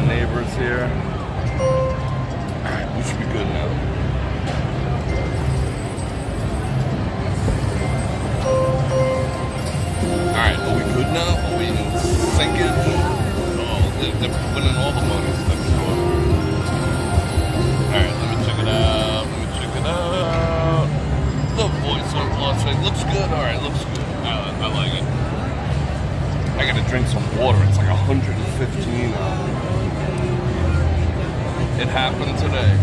neighbors here. Alright, we should be good now. Alright, are we good now? Are we sinking? Oh, they're winning all the money next door. Alright, let me check it out. The voice of Las Vegas looks good. Alright, looks good. I like it. I gotta drink some water. It's like 115 out. It happened today.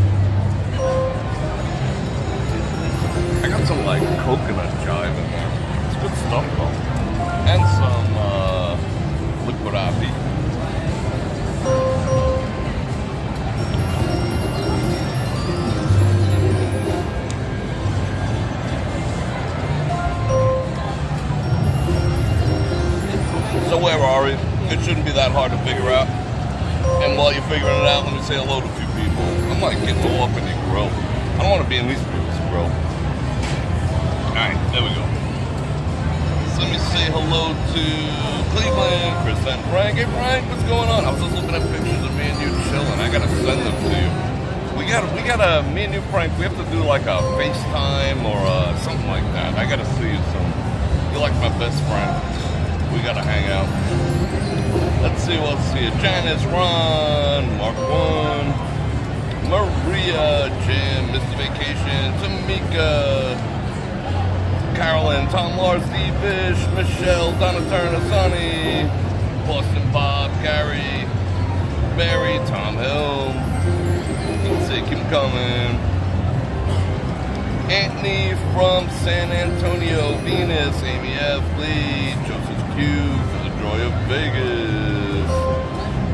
I got some like coconut jive in there. It's good stuff though. And some liquid IV. So where are we? It shouldn't be that hard to figure out. And while you're figuring it out, let me say hello to a few people. I'm like getting all up in the grill. I don't want to be in these people's grill. Alright, there we go. So let me say hello to Cleveland, Chris and Frank. Hey Frank, what's going on? I was just looking at pictures of me and you chilling. I gotta send them to you. We gotta, me and you Frank, we have to do like a FaceTime or something like that. I gotta see you soon. You're like my best friend. We gotta hang out. Let's see what's here. Janice, Ron, Mark 1, Maria, Jim, Mr. Vacation, Tamika, Carolyn, Tom Lars, D. Fish, Michelle, Donna Turner, Sonny, Boston Bob, Gary, Barry, Tom Hill. Let's see, keep coming. Anthony from San Antonio, Venus, Amy F. Lee, Joseph Q, for the joy of Vegas,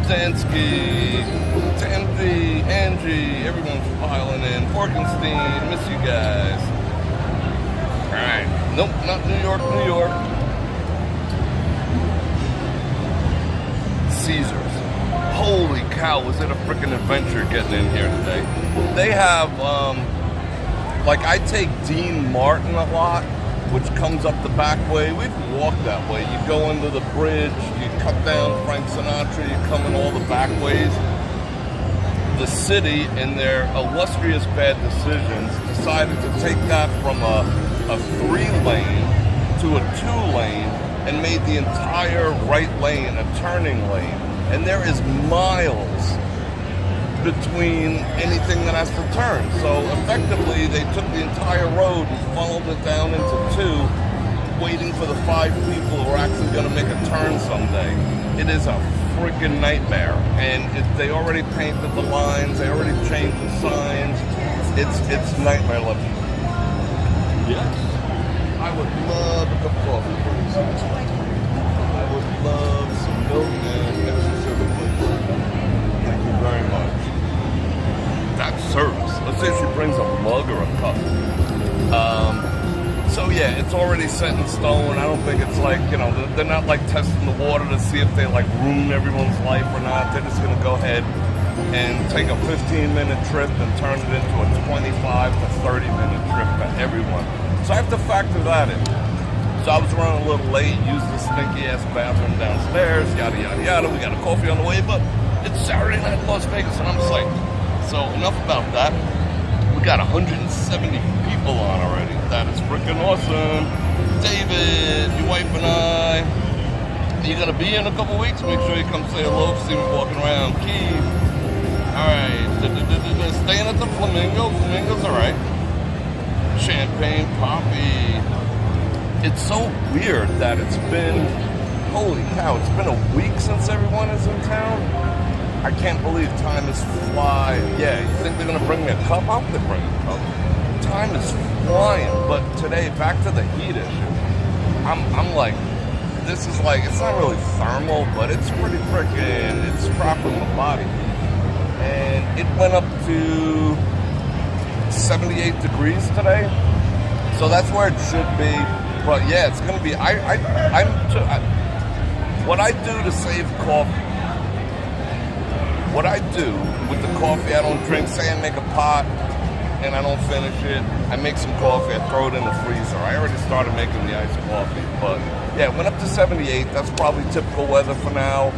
Zansky, Timothy, Angie, everyone's piling in, Forkenstein, miss you guys. Alright, nope, not New York, New York. Caesars. Holy cow, was it a freaking adventure getting in here today. They have, like I take Dean Martin a lot, which comes up the back way. We've walked that way. You go under the bridge, you cut down Frank Sinatra, you come in all the back ways. The city, in their illustrious bad decisions, decided to take that from a 3-lane to a 2-lane and made the entire right lane a turning lane. And there is miles between anything that has to turn. So effectively, they took the entire road and funneled it down into 2, waiting for the 5 people who are actually going to make a turn someday. It is a freaking nightmare. And they already painted the lines, they already changed the signs. It's nightmare level. Yes. I would love a cup of coffee, please. I would love some milk and extra sugar, please. Thank you very much. That's service. Let's say she brings a mug or a cup. So yeah, it's already set in stone. I don't think it's like, you know, they're not like testing the water to see if they like ruin everyone's life or not. They're just gonna go ahead and take a 15-minute trip and turn it into a 25 to 30-minute trip for everyone. So I have to factor that in. So I was running a little late, used the stinky-ass bathroom downstairs, yada, yada, yada. We got a coffee on the way, but it's Saturday night in Las Vegas, and I'm psyched. So enough about that. We got 170 people on already. That is freaking awesome. David, your wife and I. You're going to be in a couple weeks. Make sure you come say hello, see me walking around. Keith. Alright. Staying at the Flamingo. Flamingo's alright. Champagne Poppy. It's so weird that it's been, holy cow, it's been a week since everyone is in town. I can't believe time is flying. Yeah, you think they're going to bring me a cup? How can they bring me a cup? Time is flying. But today, back to the heat issue. I'm like, this is like, it's not really thermal, but it's pretty freaking, it's dropping my body. And it went up to 78 degrees today. So that's where it should be. But yeah, it's going to be, what I do to save coffee, what I do with the coffee I don't drink, say I make a pot and I don't finish it, I make some coffee, I throw it in the freezer. I already started making the iced coffee, but yeah, it went up to 78. That's probably typical weather for now.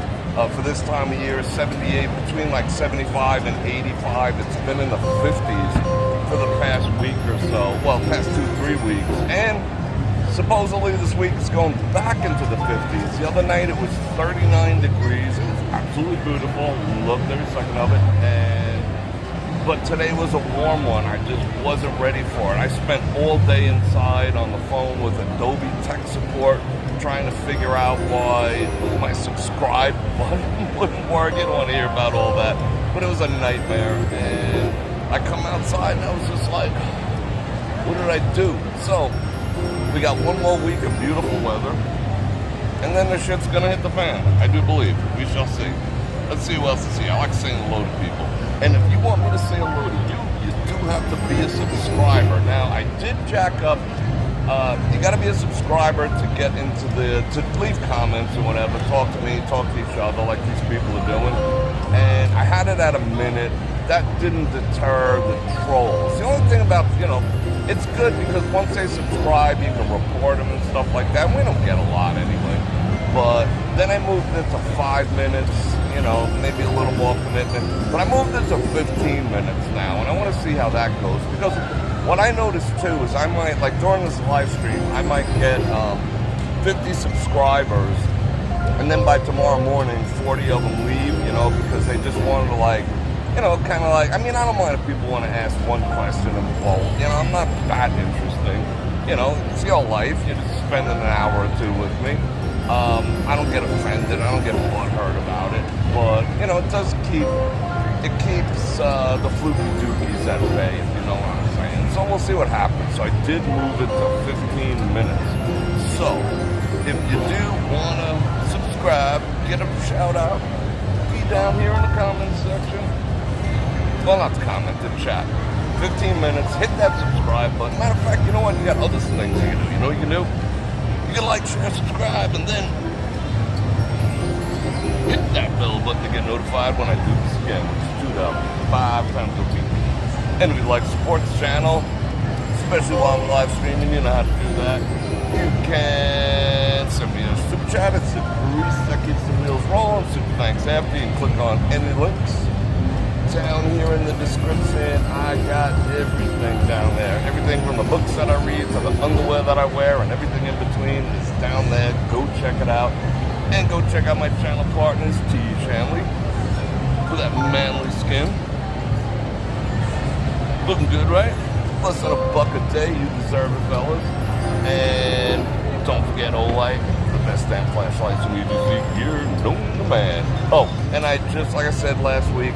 For this time of year, 78, between like 75 and 85. It's been in the 50s for the past week or so. Well, past 2-3 weeks. And supposedly this week it's going back into the 50s. The other night it was 39 degrees. It was absolutely beautiful. Loved every second of it. But today was a warm one. I just wasn't ready for it. I spent all day inside on the phone with Adobe tech support trying to figure out why my subscribe button wouldn't work. You don't want to hear about all that. But it was a nightmare. And I come outside and I was just like, what did I do? So we got one more week of beautiful weather. And then the shit's going to hit the fan. I do believe. We shall see. Let's see who else is here. I like saying hello to people. And if you want me to say hello to you, you do have to be a subscriber. Now, I did jack up. You got to be a subscriber to get into to leave comments or whatever, talk to me, talk to each other like these people are doing. And I had it at a minute. That didn't deter the trolls. The only thing about, it's good because once they subscribe, you can report them and stuff like that. We don't get a lot anyway. But then I moved it to 5 minutes, maybe a little more commitment. But I moved it to 15 minutes now, and I want to see how that goes. Because what I noticed, too, is I might, like during this live stream, I might get 50 subscribers, and then by tomorrow morning, 40 of them leave, because they just wanted to, kind of like, I don't mind if people want to ask one question and bolt. I'm not that interesting. It's your life. You're just spending an hour or two with me. I don't get offended. I don't get butthurt about it. But, it keeps the fluky dookies at bay, if you know what I'm saying. So we'll see what happens. So I did move it to 15 minutes. So if you do want to subscribe, get a shout out, be down here in the comments section. Well, not the comment, the chat. 15 minutes, hit that subscribe button. Matter of fact, you know what? You got other things you can do. You know what you can do? You can like, share, subscribe, and then hit that bell button to get notified when I do this again, which is 5 times a week. And if you'd like to support the channel, especially while I'm live streaming, you know how to do that. You can send me a super chat. It's the grease that keeps the wheels rolling. Super thanks after. You can click on any links down here in the description. I got everything down there. Everything from the books that I read to the underwear that I wear and everything in between is down there. Go check it out. And go check out my channel partners, T. Shanley, for that manly skin. Looking good, right? Less than $1 a day. You deserve it, fellas. And don't forget Olight, the best damn flashlights in UGC gear, known to man. Oh, and like I said last week,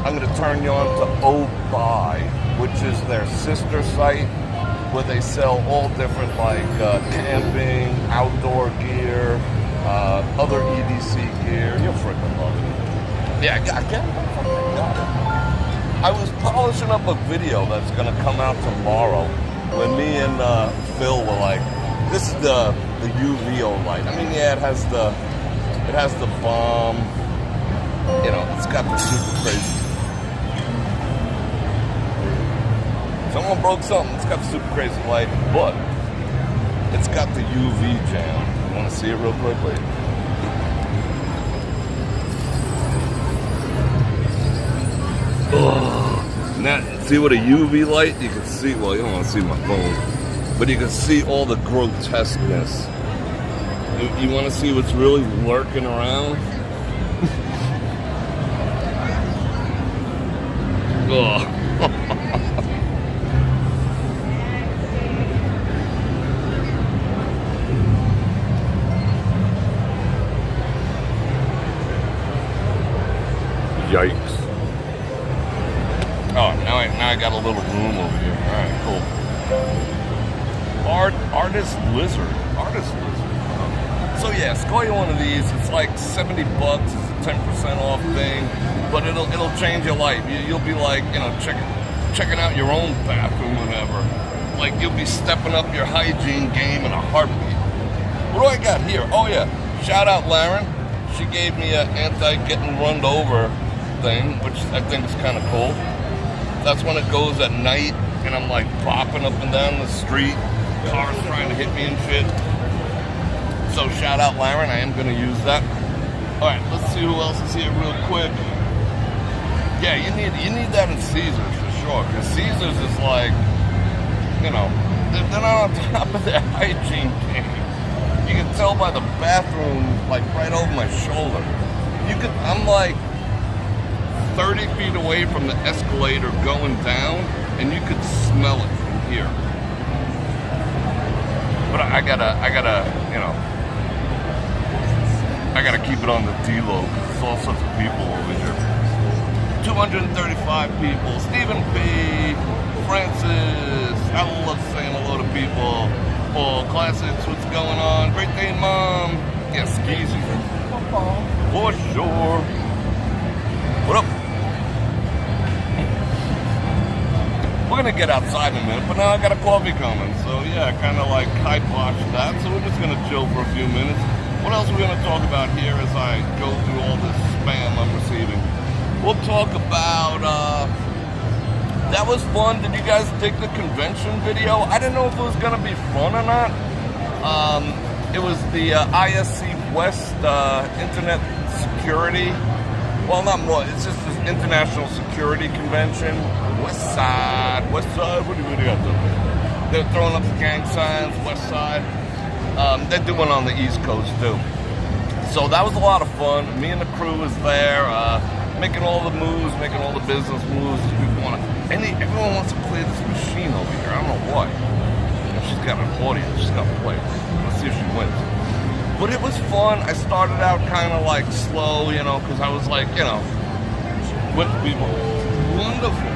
I'm going to turn you on to O-Buy, which is their sister site where they sell all different camping, outdoor gear, other EDC gear. You'll freaking love it. Yeah, I can't got it. I was polishing up a video that's going to come out tomorrow when me and Phil were like, this is the UV Olight. Yeah, it has the bomb, it's got the super crazy. Someone broke something. It's got the super crazy light, but it's got the UV jam. You want to see it real quickly? Now, see what a UV light? You can see, well, you don't want to see my phone, but you can see all the grotesqueness. You want to see what's really lurking around? Ugh. Yikes. Oh, now I got a little room over here. All right, cool. Artist Lizard. So yeah, score you one of these. It's like $70. It's a 10% off thing, but it'll change your life. You'll be like, checking out your own bathroom, whatever. Like you'll be stepping up your hygiene game in a heartbeat. What do I got here? Oh yeah, shout out Lauren. She gave me an anti-getting run over thing, which I think is kind of cool. That's when it goes at night and I'm like bopping up and down the street, cars trying to hit me and shit. So shout out Lauren, I am going to use that. All right, let's see who else is here real quick. Yeah, you need that in Caesars for sure, because Caesars is like, you know, they're not on top of their hygiene game. You can tell by the bathroom, like right over my shoulder. I'm like 30 feet away from the escalator going down, and you could smell it from here. But I gotta, you know, I gotta keep it on the D-Lo, because there's all sorts of people over here. 235 people. Stephen P. Francis. I love saying hello to people. Paul Classics, what's going on? Great day, Mom. Yeah, Skeezy. For sure. What up? We're gonna get outside in a minute, but now I got a coffee coming. So yeah, kind of like kiboshed that. So we're just gonna chill for a few minutes. What else are we gonna talk about here as I go through all this spam I'm receiving? We'll talk about, that was fun. Did you guys dig the convention video? I didn't know if it was going to be fun or not. It was the ISC West Internet Security. Well, not more. It's just this International Security Convention. West Side. What do you got there? They're throwing up the gang signs, West Side. They're doing on the East Coast, too. So that was a lot of fun. Me and the crew was there. Making all the moves, making all the business moves. Everyone wants to play this machine over here. I don't know why. She's got an audience. She's got to play. Let's see if she wins. But it was fun. I started out kind of like slow, you know, because I was like, you know, with people. Wonderful.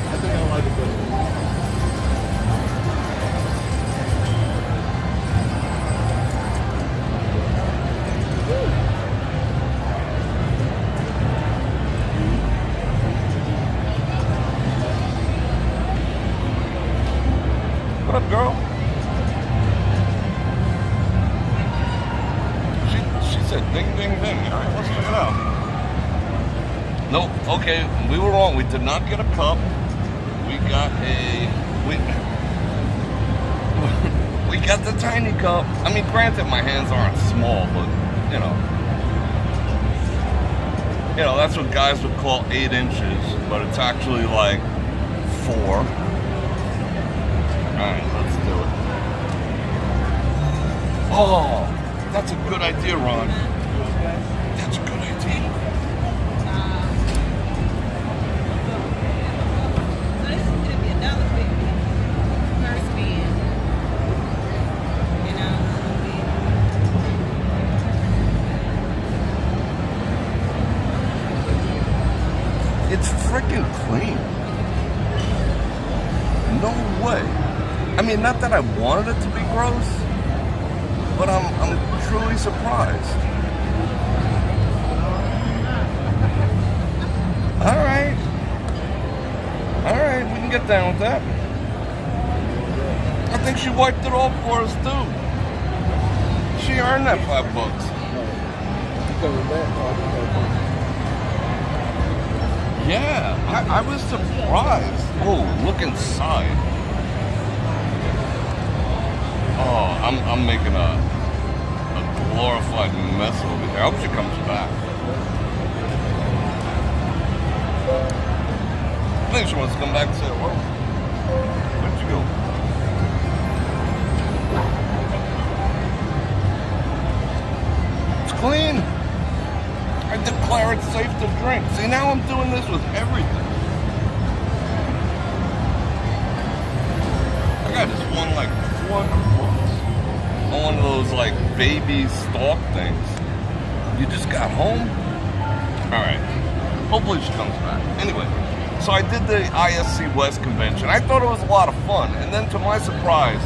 I think I like it better. What up, girl? She said ding, ding, ding. All right, let's check it out. Nope, okay, we were wrong. We did not get a cup. We got we got the tiny cup. I mean, granted, my hands aren't small, but, you know, that's what guys would call 8 inches, but it's actually like 4. Alright, let's do it. Oh, that's a good idea, Ron. That's a good idea. So this is going to be $1.50 per spin. You know, it's freaking clean. No way. I mean, not that I wanted it to be gross, but I'm truly surprised. All right, we can get down with that. I think she wiped it off for us too. She earned that $5. Yeah, I was surprised. Oh, look inside. Oh, I'm making a glorified mess over here. I hope she comes back. I think she wants to come back and say hello. Where'd you go? It's clean. I declare it safe to drink. See, now I'm doing this with everything. I got this one like on one of those like baby stalk things. You just got home? Alright. Hopefully she comes back. Anyway, so I did the ISC West convention. I thought it was a lot of fun. And then to my surprise,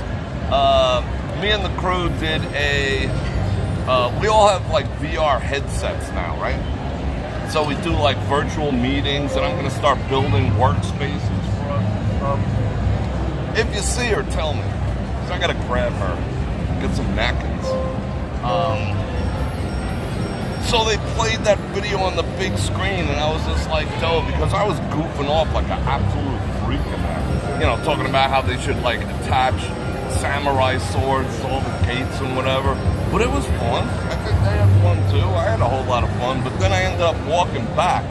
me and the crew did we all have like VR headsets now, right? So we do like virtual meetings, and I'm going to start building workspaces for us. If you see her, tell me. Because I got to grab her, get some napkins. So they played that video on the big screen, and I was just like, dope, because I was goofing off like an absolute freak in that. You know, talking about how they should like attach samurai swords, all the gates and whatever. But it was fun. I think they had fun too. I had a whole lot of fun. But then I ended up walking back.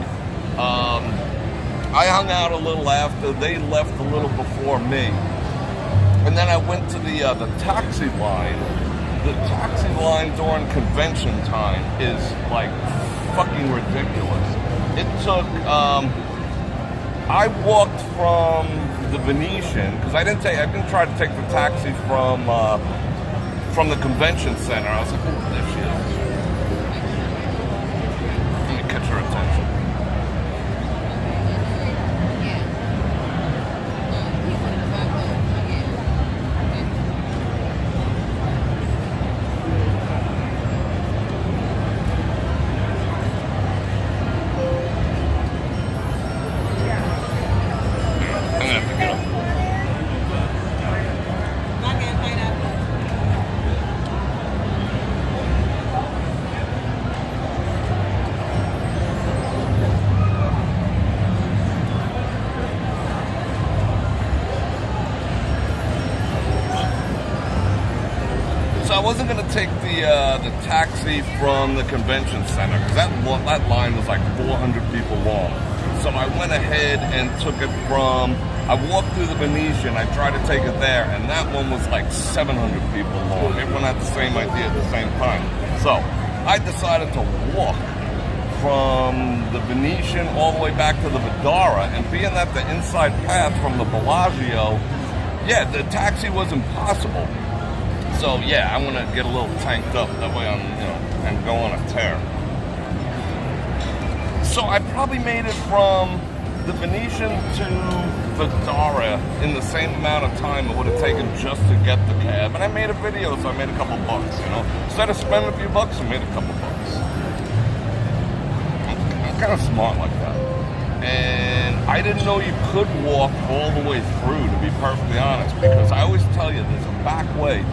I hung out a little after. They left a little before me. And then I went to the taxi line. The taxi line during convention time is like fucking ridiculous. It took, I walked from the Venetian, because I didn't try to take the taxi from the convention center. I was like, oh, there she is. Let me catch her attention. I wasn't going to take the taxi from the convention center because that line was like 400 people long. So I went ahead and took it from, I walked through the Venetian, I tried to take it there, and that one was like 700 people long. Everyone had the same idea at the same time. So I decided to walk from the Venetian all the way back to the Vdara, and being that the inside path from the Bellagio, yeah, the taxi was impossible. So yeah, I want to get a little tanked up. That way and go on a tear. So I probably made it from the Venetian to Vdara in the same amount of time it would have taken just to get the cab. And I made a video, so I made a couple bucks, Instead of spending a few bucks, I made a couple bucks. I'm kind of smart like that. And I didn't know you could walk all the way through, to be perfectly honest, because I always tell you there's a back way.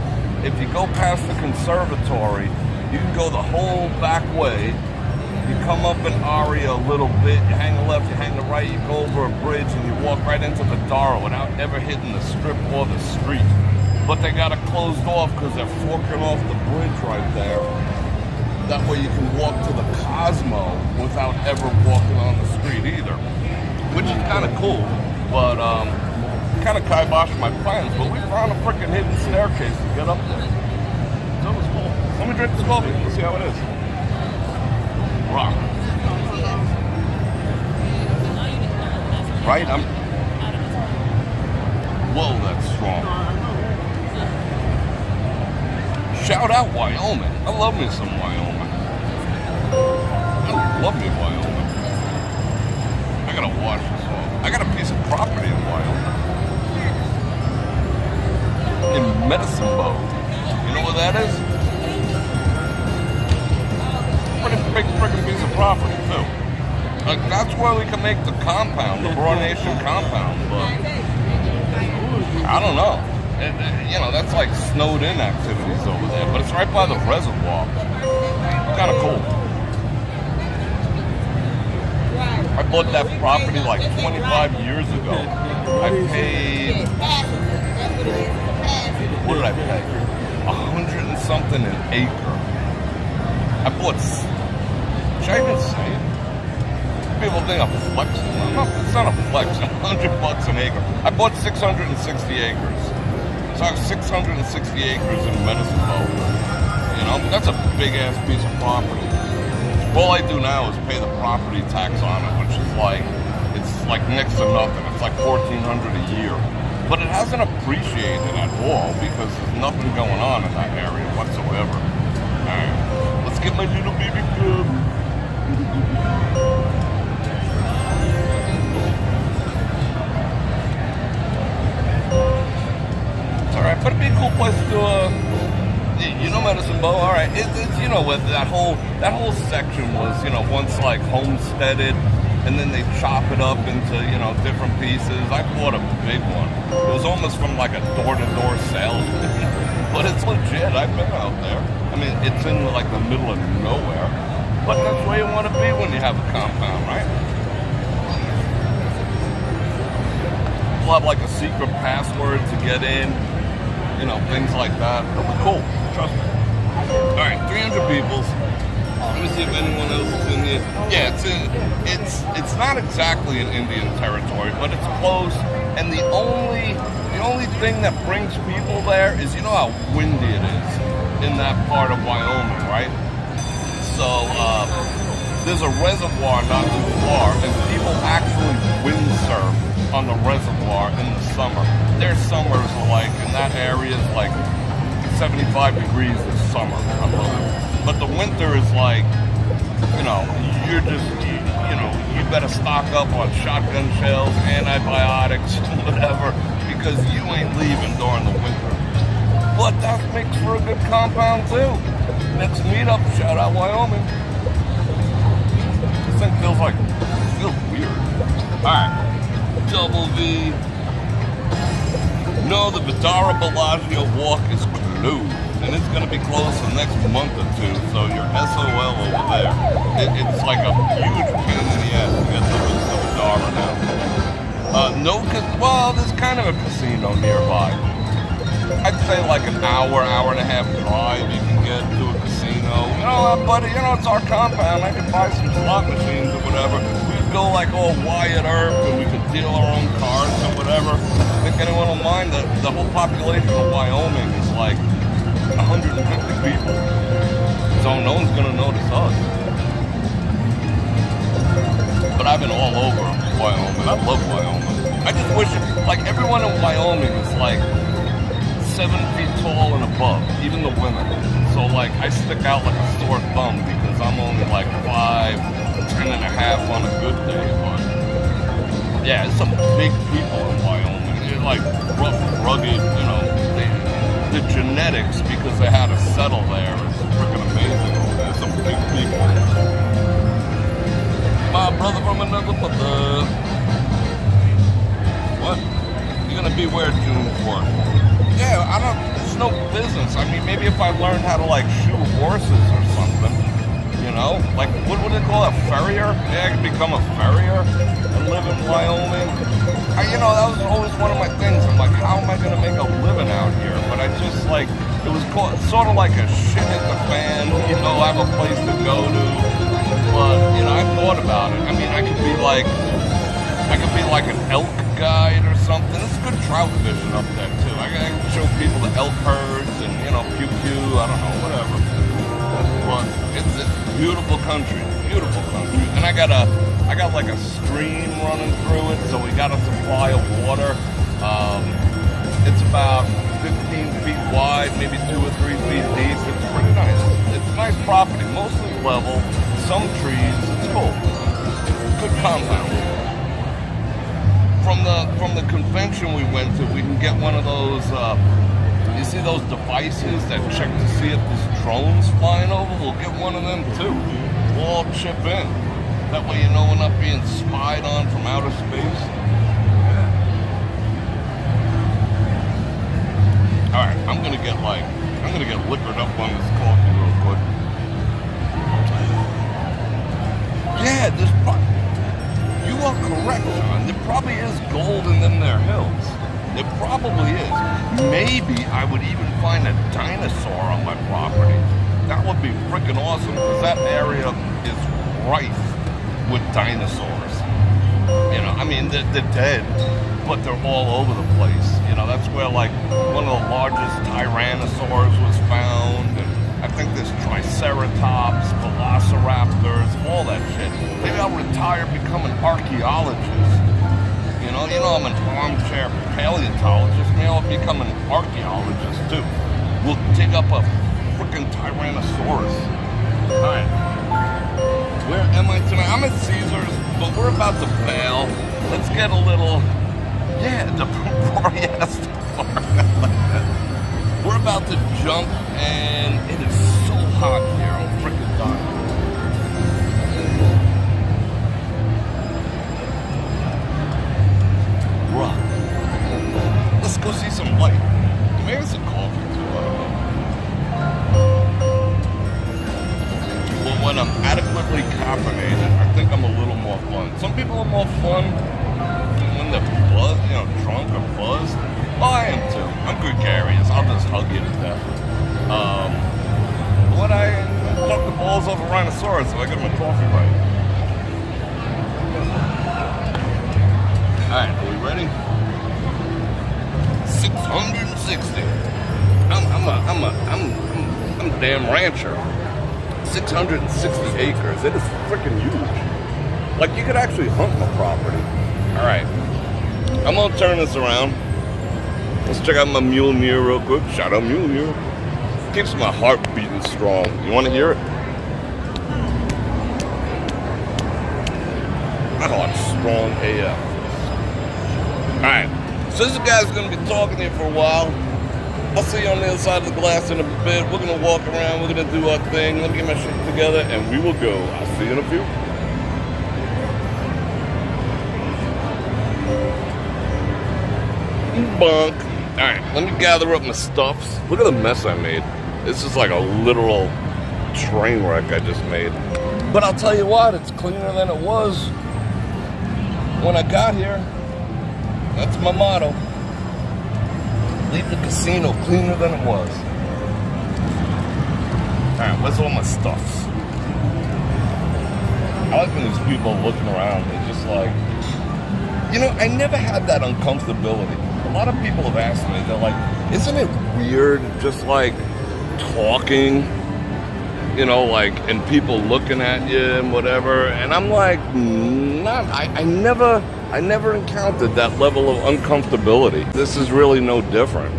If you go past the conservatory, you can go the whole back way. You come up an area a little bit, you hang the left, you hang the right, you go over a bridge, and you walk right into Vdara without ever hitting the strip or the street. But they got it closed off because they're forking off the bridge right there. That way you can walk to the Cosmo without ever walking on the street either, which is kind of cool. But kind of kiboshed my plans, but we found a freaking hidden staircase to get up there. So it was cool. Let me drink this coffee. Let's see how it is. Rock. Right? Whoa, that's strong. Shout out Wyoming. I love me some Wyoming. I love me Wyoming. I gotta wash this off. I got a piece of property in Wyoming. In Medicine Bow. You know what that is? Pretty big freaking piece of property too. Like that's where we can make the compound, the Bror Nation compound, but I don't know. That's like snowed in activities over there, but it's right by the reservoir. Kind of cool. I bought that property like 25 years ago. I paid, what did I pay? 100 and something an acre. I bought, should I even say it? People think I'm flexing. It's not a flex, $100 an acre. I bought 660 acres. So I have 660 acres in Medicine Bow. That's a big ass piece of property. All I do now is pay the property tax on it, which is it's like next to nothing. It's like $1,400 a year. But it hasn't appreciated at all because there's nothing going on in that area whatsoever. Alright, let's get my little baby club. It's alright, but it'd be a cool place to Medicine Bow, alright. It's what that whole section was, once like homesteaded, and then they chop it up into, different pieces. I bought a big one. It was almost from like a door-to-door salesman. But it's legit. I've been out there. I mean, it's in like the middle of nowhere. But that's where you want to be when you have a compound, right? We'll have like a secret password to get in. you know, things like that. It'll be cool. Trust me. All right, 300 people. Let me see if anyone else is in here. Yeah, it's not exactly in Indian territory, but it's close. And the only thing that brings people there is, you know how windy it is in that part of Wyoming, right? So there's a reservoir not too far, and people actually windsurf on the reservoir in the summer. Their summers are like, in that area is like 75 degrees this summer. I love it. But the winter is like, you know, you better stock up on shotgun shells, antibiotics, whatever, because you ain't leaving during the winter. But that makes for a good compound too. Next meetup, shout out Wyoming. This thing feels weird. Alright, Double V. No, the Vidara Bellagio walk is closed, and it's going to be closed for the next month or two, so you're SOL over there. It's like a huge pain in the ass to get to the Vidara now. Well, there's kind of a casino nearby. I'd say like an hour and a half drive you can get to a casino. You know, buddy, you know, it's our compound. I can buy some slot machines or whatever. We could go like all Wyatt Earp and we could deal our own cards or whatever. I think anyone will mind that the whole population of Wyoming is like 150 people. So no one's gonna notice us. But I've been all over Wyoming. I love Wyoming. I just wish, like, everyone in Wyoming is like 7 feet tall and above, even the women. So like I stick out like a sore thumb because I'm only like 5'10" and a half on a good day. But yeah, it's some big people in Wyoming. They're like rough, rugged, you know. The genetics, because they had to settle there, is freaking amazing. There's some big people. My brother from another mother. What? You're gonna be where June 4th? Yeah, there's no business. I mean, maybe if I learned how to like shoe horses or something, you know? Like, what would they call a farrier? Yeah, I could become a farrier and live in Wyoming. You know, that was always one of my things. I'm like, how am I gonna make a living out here? But I just like, it was sort of like a shit at the fan, you know, I have a place to go to. But, you know, I thought about it. I mean, I could be like an elk guide or something. It's good trout fishing up there too. I can show people the elk herds and, you know, pew, I don't know, whatever. But it's a beautiful country, and I got like a stream running through it, so we got a supply of water. It's about 15 feet wide, maybe 2 or 3 feet deep. It's pretty nice. It's a nice property, mostly level, some trees. It's cool. Good compound. From the convention we went to, we can get one of those. You see those devices that check to see if there's drones flying over? We'll get one of them too. We'll all chip in. That way you know we're not being spied on from outer space. Alright, I'm gonna get liquored up on this coffee real quick. Yeah, you are correct, John. There probably is gold in them there hills. There probably is. Maybe I would even find a dinosaur on my property. That would be freaking awesome, because that area is rife with dinosaurs. You know, I mean, they're dead, but they're all over the place. You know, that's where, like, one of the largest tyrannosaurs was found, and I think there's triceratops, velociraptors, all that shit. Maybe I'll retire, become an archaeologist. You know, I'm an armchair paleontologist. Maybe I'll become an archaeologist too. We'll dig up a freaking Tyrannosaurus. Alright. Where am I tonight? I'm at Caesars, but we're about to bail. Let's get a little... Yeah, the Boreas Park. We're about to jump, and it is so hot here. I'm freaking dying. Let's go see some light. Maybe some coffee too, I don't know. But when I'm adequately caffeinated, I think I'm a little more fun. Some people are more fun when they're buzzed, you know, drunk or buzzed. Well, I am too. I'm gregarious. I'll off a rhinoceros, so I got my coffee right. Alright, are we ready? 660. I'm a damn rancher. 660 acres. It is freaking huge. Like, you could actually hunt my property. Alright. I'm gonna turn this around. Let's check out my mule deer real quick. Shout out mule deer. Keeps my heart beating strong. You wanna hear it? My heart's strong AF. Alright. So this guy's gonna be talking here for a while. I'll see you on the other side of the glass in a bit. We're gonna walk around, we're gonna do our thing. Let me get my shit together and we will go. I'll see you in a few. Bunk. Alright, let me gather up my stuffs. Look at the mess I made. This is like a literal train wreck I just made. But I'll tell you what, it's cleaner than it was when I got here. That's my motto. Leave the casino cleaner than it was. Alright, where's all my stuffs? I like when these people are looking around. They're just like, you know, I never had that uncomfortability. A lot of people have asked me, they're like, isn't it weird just like talking, you know, like, and people looking at you and whatever? And I'm like, I never encountered that level of uncomfortability. This is really no different.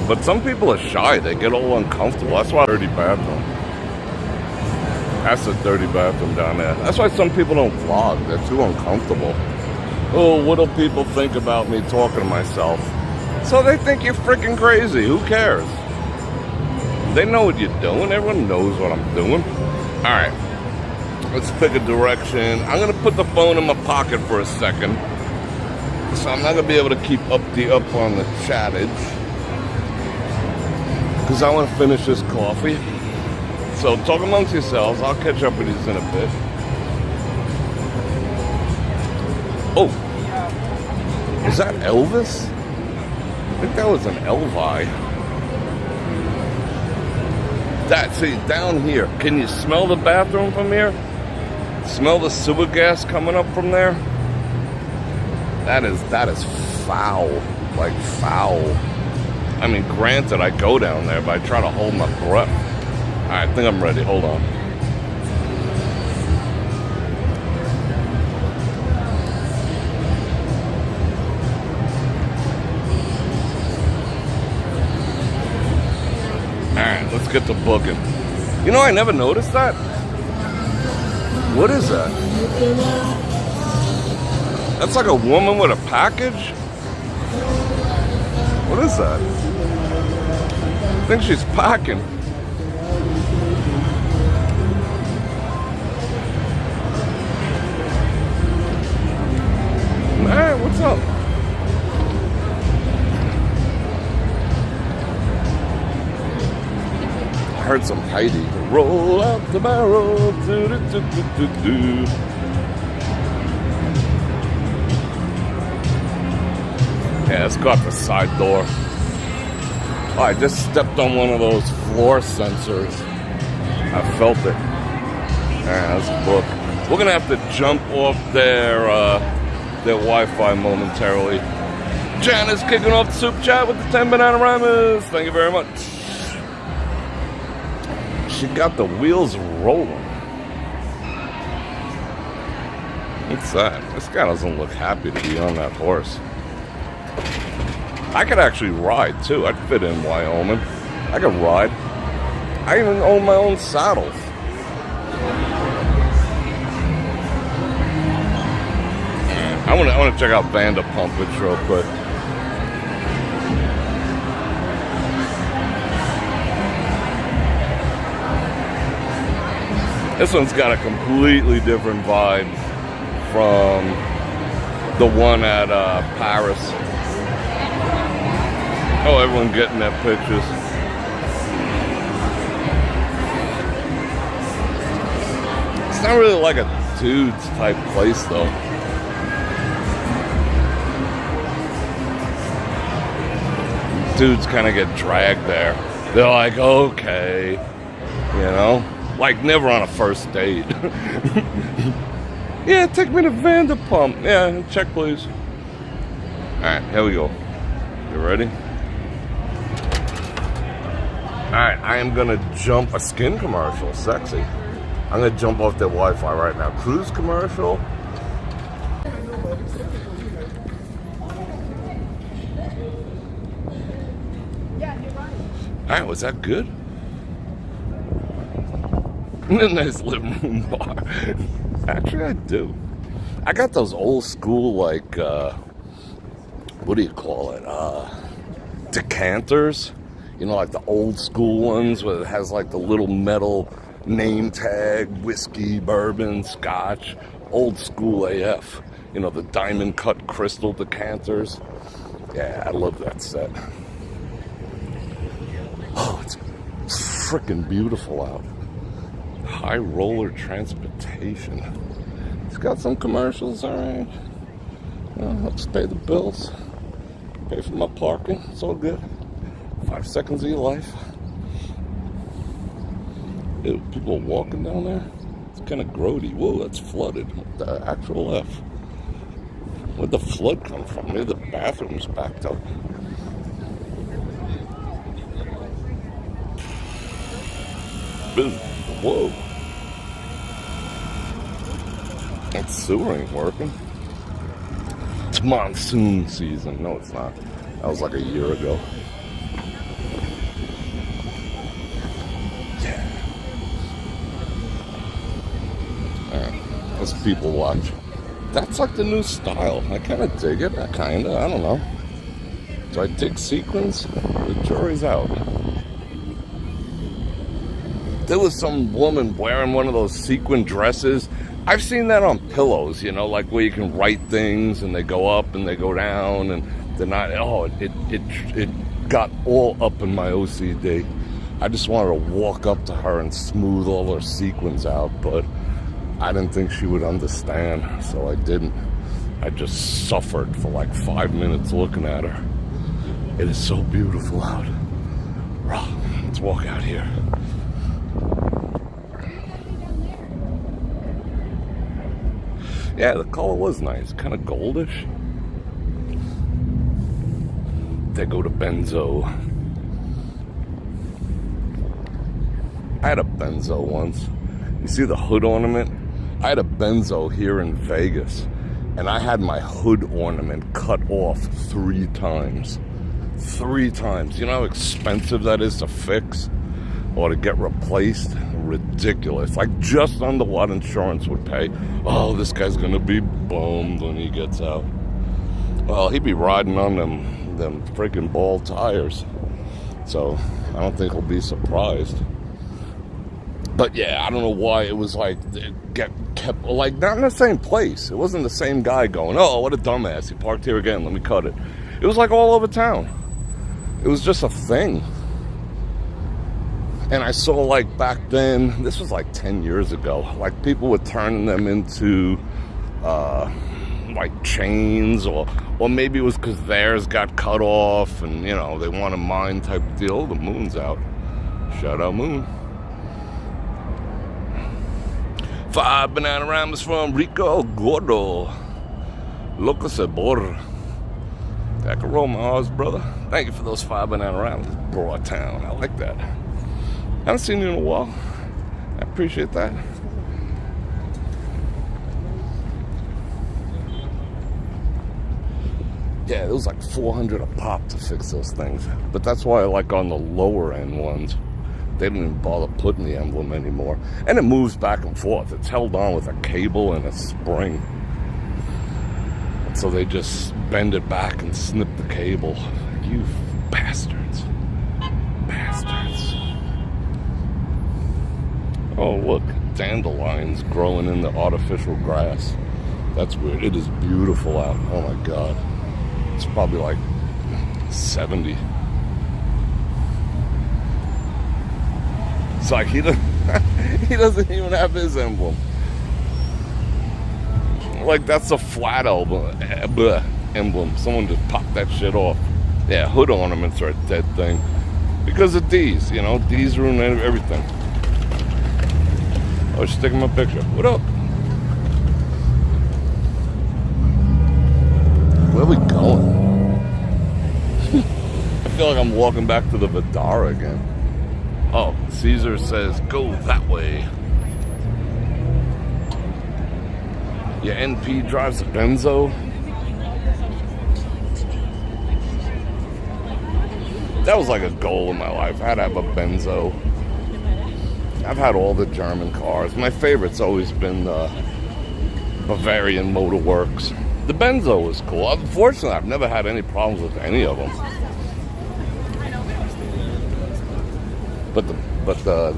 But some people are shy, they get all uncomfortable. That's why dirty bathroom. That's a dirty bathroom down there. That's why some people don't vlog, they're too uncomfortable. Oh, what'll people think about me talking to myself? So they think you're freaking crazy. Who cares? They know what you're doing. Everyone knows what I'm doing. All right. Let's pick a direction. I'm going to put the phone in my pocket for a second. So I'm not going to be able to keep up on the chattage. Because I want to finish this coffee. So talk amongst yourselves. I'll catch up with you in a bit. Oh, is that Elvis? I think that was an Elvi. See, down here, can you smell the bathroom from here? Smell the sewer gas coming up from there? That is foul, like foul. I mean, granted, I go down there, but I try to hold my breath. All right, I think I'm ready, hold on. Alright, let's get to booking. You know, I never noticed that. What is that? That's like a woman with a package? What is that? I think she's packing. Alright, what's up? Heard some Heidi. Roll out the barrel. Do, do, do, do, do, do. Yeah, it's got the side door. Oh, I just stepped on one of those floor sensors. I felt it. Yeah, that's a book. We're gonna have to jump off their Wi-Fi momentarily. Jan is kicking off the super chat with the 10 banana rhymes. Thank you very much. She got the wheels rolling. What's that? This guy doesn't look happy to be on that horse. I could actually ride too. I'd fit in Wyoming. I could ride. I even own my own saddles. I want to check out Vanderpumpage real quick. This one's got a completely different vibe from the one at Paris. Oh, everyone getting their pictures. It's not really like a dude's type place though. Dudes kind of get dragged there. They're like, okay. You know? Like never on a first date. Yeah, take me to Vanderpump. Yeah, check please. Alright, here we go. You ready? Alright, I am gonna jump a skin commercial, sexy. I'm gonna jump off their Wi-Fi right now. Cruise commercial. Alright, was that good? A nice living room bar. Actually, I do. I got those old school, like, what do you call it? Decanters. You know, like the old school ones where it has like the little metal name tag, whiskey, bourbon, scotch. Old school AF. You know, the diamond cut crystal decanters. Yeah, I love that set. Oh, it's freaking beautiful out. High roller transportation. It's got some commercials, alright. Helps pay the bills. Pay for my parking. It's all good. 5 seconds of your life. Ew, people are walking down there. It's kind of grody. Whoa, that's flooded. What the actual F? Where'd the flood come from? Maybe the bathroom's backed up. Whoa. That sewer ain't working. It's monsoon season. No, it's not. That was like a year ago. Yeah. Alright, let's people watch. That's like the new style. I kind of dig it. I don't know. Do I dig sequins? The jury's out. There was some woman wearing one of those sequin dresses. I've seen that on pillows, you know, like where you can write things and they go up and they go down and they're not. Oh, it got all up in my OCD. I just wanted to walk up to her and smooth all her sequins out, but I didn't think she would understand, so I didn't. I just suffered for like 5 minutes looking at her. It is so beautiful out. Let's walk out here. Yeah, the color was nice, kind of goldish. They go to Benzo. I had a Benzo once. You see the hood ornament? I had a Benzo here in Vegas, and I had my hood ornament cut off 3 times. 3 times. You know how expensive that is to fix or to get replaced? Ridiculous. Like just under what insurance would pay. Oh, this guy's gonna be bummed when he gets out. Well, he'd be riding on them freaking ball tires. So I don't think he'll be surprised. But yeah, I don't know why it was like it kept like not in the same place. It wasn't the same guy going, oh, what a dumbass, he parked here again, let me cut it. It was like all over town. It was just a thing. And I saw like back then, this was like 10 years ago, like people were turning them into like chains, or maybe it was because theirs got cut off and, you know, they want a mine type deal. The moon's out. Shout out moon. 5 banana rams from Rico Gordo. Loca Sabor. That can roll my R's, brother. Thank you for those 5 banana rams. Broad town. I like that. I haven't seen you in a while. I appreciate that. Yeah, it was like $400 a pop to fix those things. But that's why I like on the lower end ones, they don't even bother putting the emblem anymore. And it moves back and forth. It's held on with a cable and a spring. So they just bend it back and snip the cable. You bastards. Bastards. Oh, look. Dandelions growing in the artificial grass. That's weird. It is beautiful out. Oh my God. It's probably like 70. It's like he doesn't even have his emblem. Like that's a flat emblem. Someone just popped that shit off. Yeah, hood ornaments are a dead thing. Because of D's, you know. D's ruin everything. Oh, she's taking my picture. What up? Where are we going? I feel like I'm walking back to the Vidara again. Oh, Caesar says go that way. Your NP drives a Benzo. That was like a goal in my life. I had to have a Benzo. I've had all the German cars. My favorite's always been the Bavarian Motor Works. The Benzo was cool. Unfortunately, I've never had any problems with any of them. But the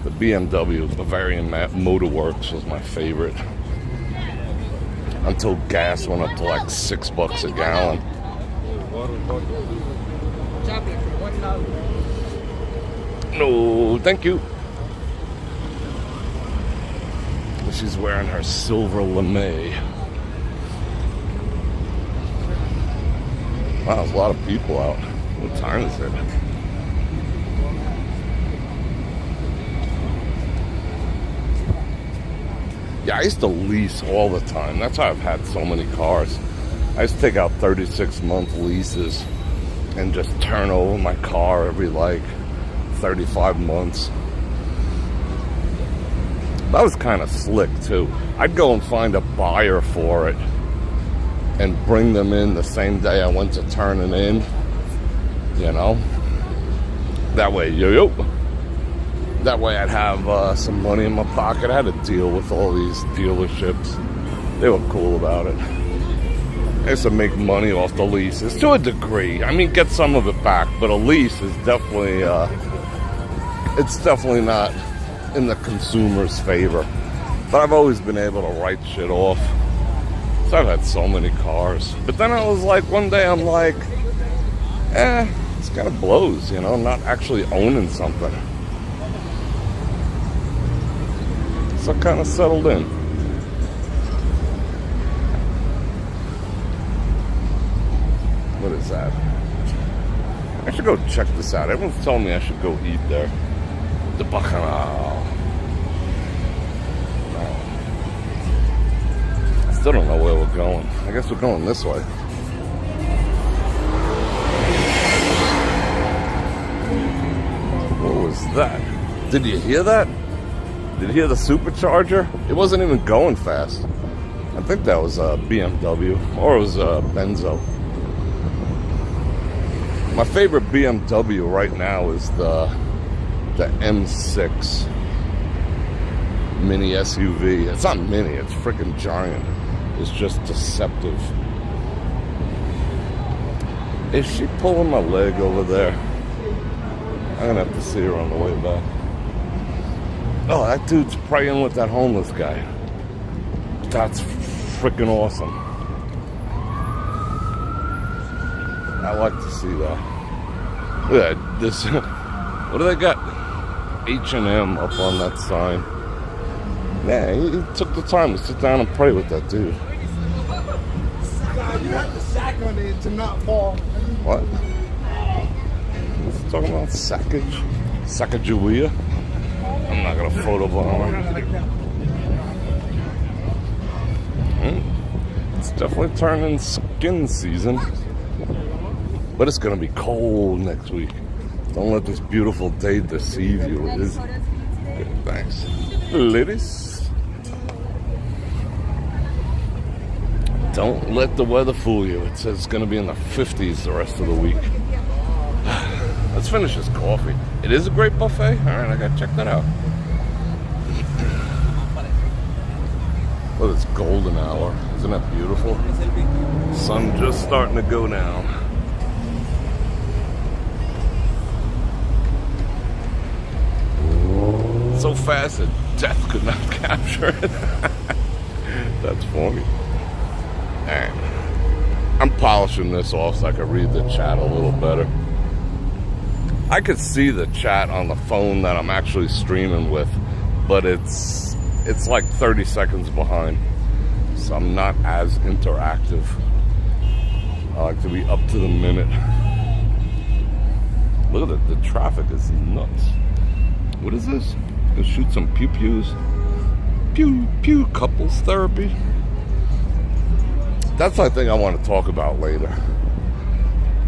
BMW Bavarian Motor Works was my favorite. Until gas went up to like $6 a gallon. No, thank you. She's wearing her silver lame. Wow, there's a lot of people out. What time is it? Yeah, I used to lease all the time. That's how I've had so many cars. I used to take out 36-month leases and just turn over my car every like 35 months. That was kind of slick too. I'd go and find a buyer for it and bring them in the same day I went to turn it in. You know? That way, that way I'd have some money in my pocket. I had to deal with all these dealerships. They were cool about it. I used to make money off the leases to a degree. I mean, get some of it back, but a lease is definitely, it's definitely not in the consumer's favor. But I've always been able to write shit off. So I've had so many cars. But then I was like, one day I'm like, this kind of blows, you know, I'm not actually owning something. So I kind of settled in. What is that? I should go check this out. Everyone's telling me I should go eat there. The Bacchanal. I still don't know where we're going. I guess we're going this way. What was that? Did you hear that? Did you hear the supercharger? It wasn't even going fast. I think that was a BMW or it was a Benzo. My favorite BMW right now is the M6 mini SUV. It's not mini, it's freaking giant. It's just deceptive. Is she pulling my leg over there? I'm gonna have to see her on the way back. Oh, that dude's praying with that homeless guy. That's freaking awesome. I like to see that. Look at that. This, what do they got? H&M up on that sign. Yeah, he took the time to sit down and pray with that dude. You have to sack on it to not fall. What? What's he talking about? Sackage? Sacagawea? I'm not gonna photobomb her. It's definitely turning skin season. But it's gonna be cold next week. Don't let this beautiful day deceive you. It is. Good, thanks. Ladies. Don't let the weather fool you. It says it's gonna be in the 50s the rest of the week. Let's finish this coffee. It is a great buffet. All right, I gotta check that out. Well, it's golden hour. Isn't that beautiful? Sun just starting to go down. So fast that death could not capture it. That's funny. Alright. I'm polishing this off so I can read the chat a little better. I could see the chat on the phone that I'm actually streaming with, but it's like 30 seconds behind. So I'm not as interactive. I like to be up to the minute. Look at it, the traffic is nuts. What is this? and shoot some pew-pews. Pew-pew couples therapy. That's I think I want to talk about later.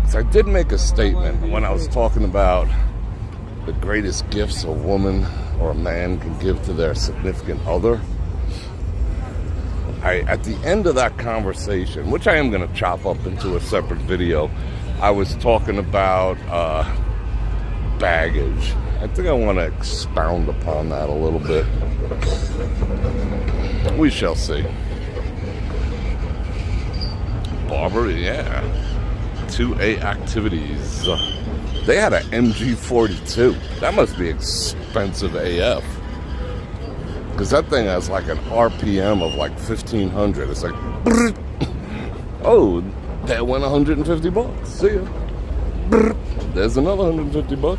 Because I did make a statement when I was talking about the greatest gifts a woman or a man can give to their significant other. At the end of that conversation, which I am going to chop up into a separate video, I was talking about baggage. I think I want to expound upon that a little bit. We shall see. Barber, yeah. 2A activities. They had an MG42. That must be expensive AF. Because that thing has like an RPM of like 1,500. It's like, oh, that went $150. See ya. There's another $150.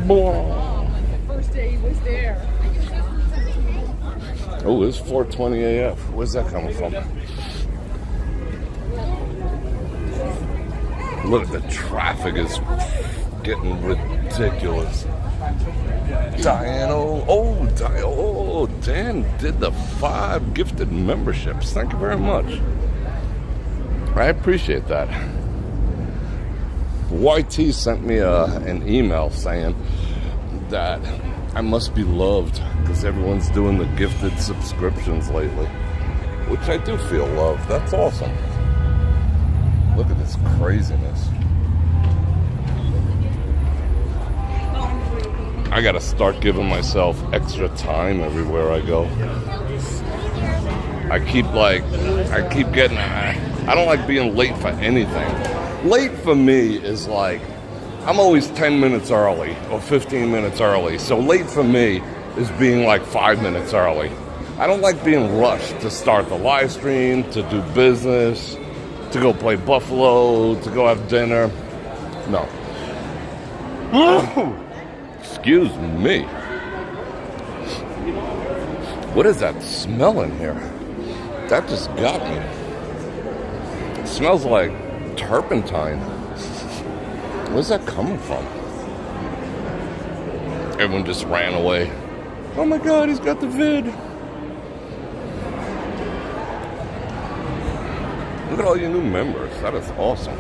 The first day he was there. Oh, it's 420 AF. Where's that coming from? Look, the traffic is getting ridiculous. Diane, oh, Dan did the 5 gifted memberships. Thank you very much. I appreciate that. YT sent me an email saying that I must be loved because everyone's doing the gifted subscriptions lately, which I do feel loved. That's awesome. Look at this craziness. I gotta start giving myself extra time everywhere I go. I keep getting, I don't like being late for anything. Late for me is like, I'm always 10 minutes early or 15 minutes early. So late for me is being like 5 minutes early. I don't like being rushed to start the live stream, to do business, to go play Buffalo, to go have dinner. No. Excuse me. What is that smell in here? That just got me. It smells like turpentine. Where's that coming from? Everyone just ran away. Oh my God, he's got the vid. Look at all your new members. That is awesome.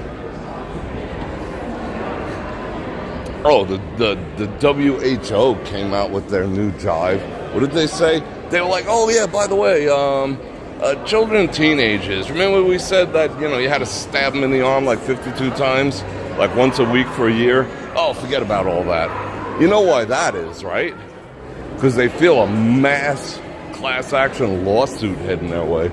Oh, the WHO came out with their new jive. What did they say? They were like, oh yeah, by the way, children and teenagers. Remember we said that, you had to stab them in the arm like 52 times? Like once a week for a year? Oh, forget about all that. You know why that is, right? Because they feel a mass class action lawsuit heading their way.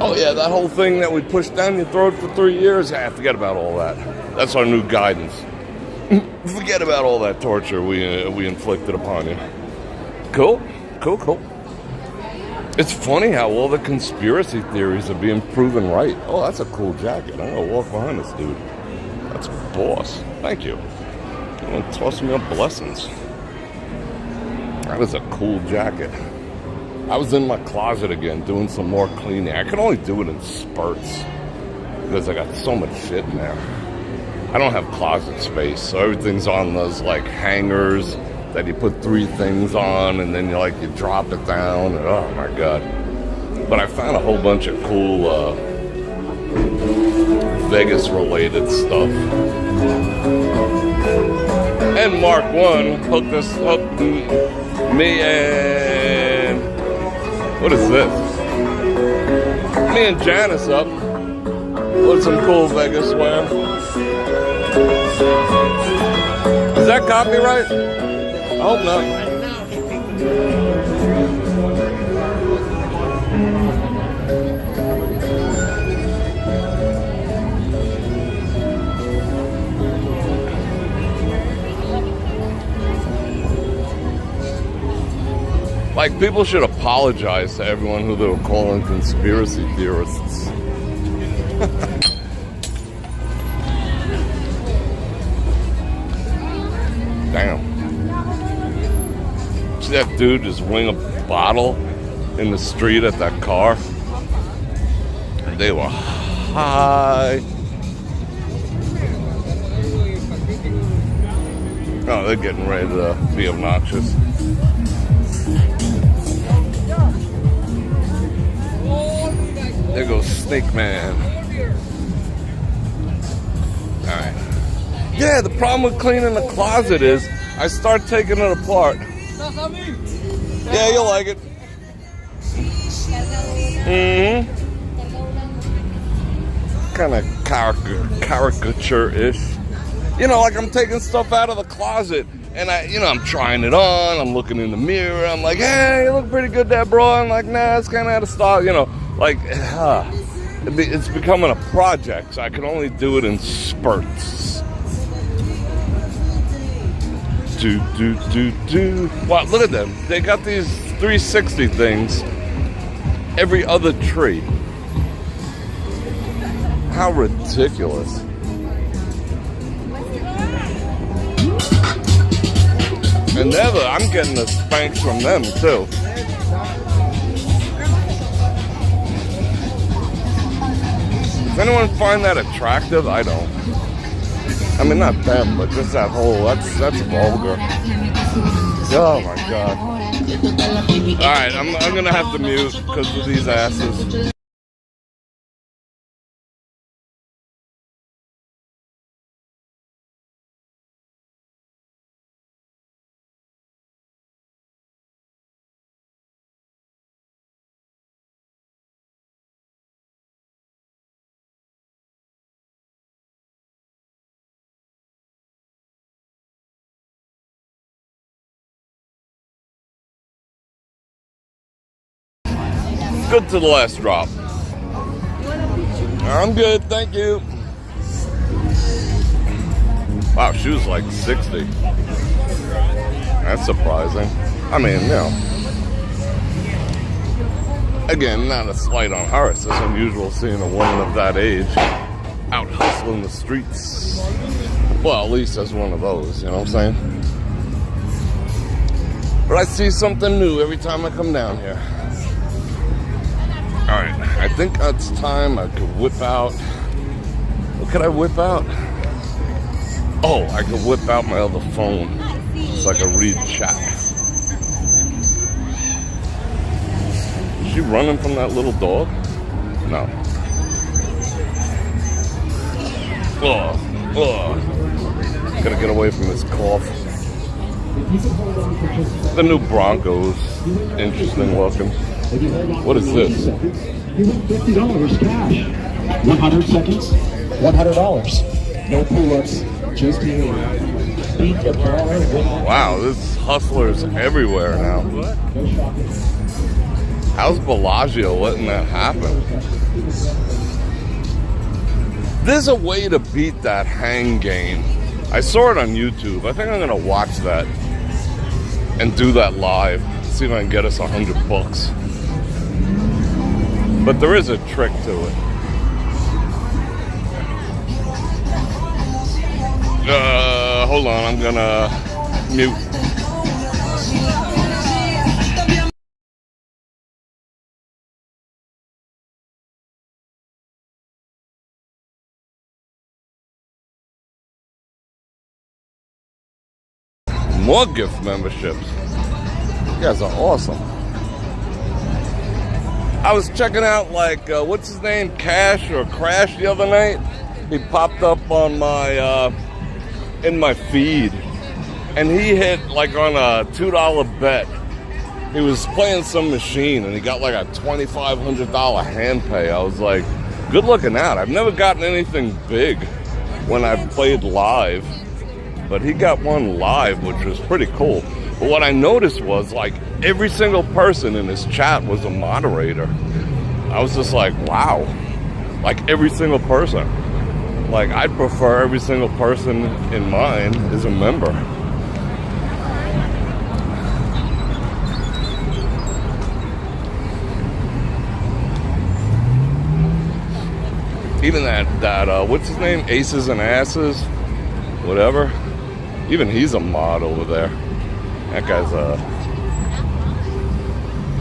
Oh yeah, that whole thing that we pushed down your throat for 3 years? Yeah, forget about all that. That's our new guidance. Forget about all that torture we inflicted upon you. Cool. It's funny how all the conspiracy theories are being proven right. Oh, that's a cool jacket. I'm gonna walk behind this dude. That's boss. Thank you. I'm gonna toss me up blessings. That is a cool jacket. I was in my closet again doing some more cleaning. I can only do it in spurts because I got so much shit in there. I don't have closet space, so everything's on those like hangers that you put 3 things on and then you drop it down. And, oh my God. But I found a whole bunch of cool Vegas related stuff. And Mark 1 hooked me and what is this? Me and Janice up with some cool Vegas wear. Is that copyright? I hope not. Like, people should apologize to everyone who they were calling conspiracy theorists. Damn. See that dude just wing a bottle in the street at that car? And they were high. Oh, they're getting ready to be obnoxious. There goes Snake Man. Alright. Yeah, the problem with cleaning the closet is I start taking it apart. Yeah, you'll like it. Mm-hmm. Kind of caricature-ish. You know, like I'm taking stuff out of the closet and I'm trying it on, I'm looking in the mirror, I'm like, hey, you look pretty good there, bro. I'm like, nah, it's kind of out of style, like, it's becoming a project, so I can only do it in spurts. Wow, look at them. They got these 360 things every other tree. How ridiculous. And I'm getting the spanks from them too. Does anyone find that attractive? I don't. I mean, not them, but just that whole, that's vulgar. Oh my God. Alright, I'm gonna have to mute because of these asses. Good to the last drop. I'm good, thank you. Wow, she was like 60. That's surprising. I mean, again, not a slight on her. It's just unusual seeing a woman of that age out hustling the streets. Well, at least as one of those, you know what I'm saying? But I see something new every time I come down here. Alright, I think it's time I could whip out. What could I whip out? Oh, I could whip out my other phone so I could read chat. Is she running from that little dog? No. Gotta get away from this cough. The new Broncos, interesting looking. What is this? You win $50 cash. 100 seconds, $100. No pull-ups, just you. Beat the bar. Wow, there's hustlers everywhere now. How's Bellagio letting that happen? There's a way to beat that hang game. I saw it on YouTube. I think I'm gonna watch that and do that live. See if I can get us $100. But there is a trick to it. Hold on, I'm gonna mute. More gift memberships. You guys are awesome. I was checking out what's his name, Cash or Crash the other night. He popped up on my in my feed, and he hit on a $2 bet. He was playing some machine, and he got a $2,500 hand pay. I was like, good looking out. I've never gotten anything big when I've played live, but he got one live, which was pretty cool. But what I noticed was every single person in his chat was a moderator. I was just like, wow. Every single person. I'd prefer every single person in mine is a member. Even that what's his name? Aces and Asses? Whatever. Even he's a mod over there. That guy's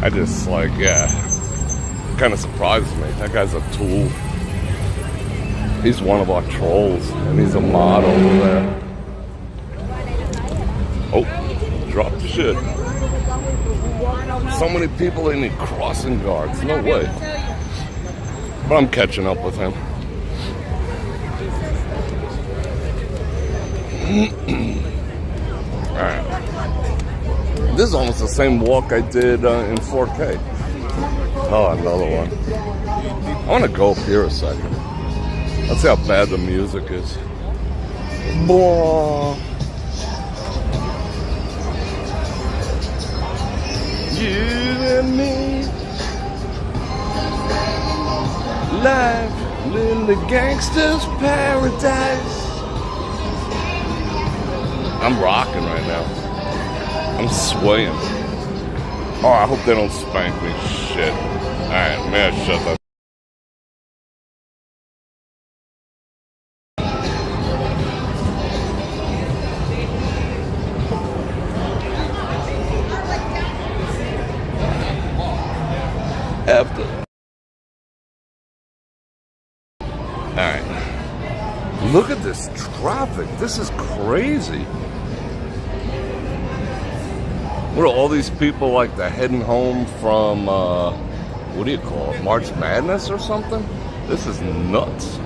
I just kind of surprises me. That guy's a tool. He's one of our trolls, and he's a mod over there. Oh, drop the shit. So many people, they need crossing guards. No way. But I'm catching up with him. Alright. This is almost the same walk I did in 4K. Oh, another one. I want to go up here a second. Let's see how bad the music is. Blah. You and me, life in the gangster's paradise. I'm rocking right now. I'm swaying. Oh, I hope they don't spank me. Shit. Alright, man, shut that. After. Alright. Look at this traffic. This is crazy. What are all these people like? They're heading home from, what do you call it? March Madness or something? This is nuts.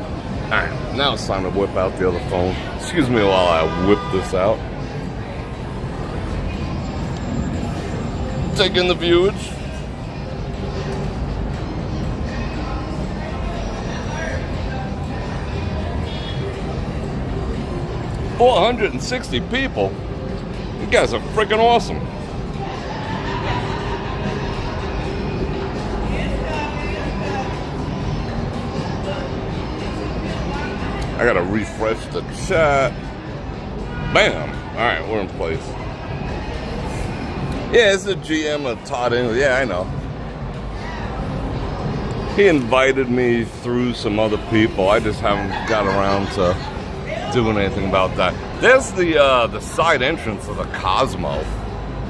Alright, now it's time to whip out the other phone. Excuse me while I whip this out. Take in the viewage. $460 people. You guys are freaking awesome. I gotta refresh the chat. Bam. Alright, we're in place. Yeah, it's the GM of Todd English. Yeah, I know. He invited me through some other people. I just haven't got around to doing anything about that. There's the side entrance of the Cosmo.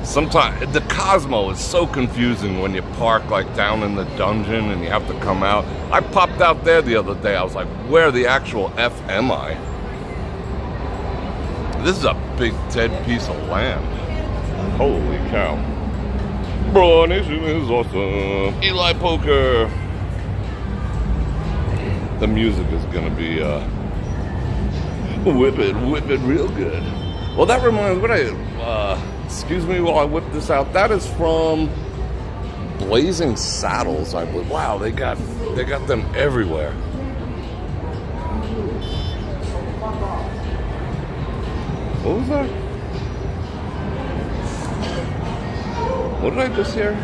Sometimes the Cosmo is so confusing when you park like down in the dungeon and you have to come out. I popped out there the other day. I was like, where the actual F am I? This is a big dead piece of land. Holy cow. Bro, Nation is awesome. Eli Poker. The music is gonna be whip it real good. Well, that reminds me, excuse me while I whip this out. That is from Blazing Saddles, I believe. Wow, they got them everywhere. What was that? What did I just hear?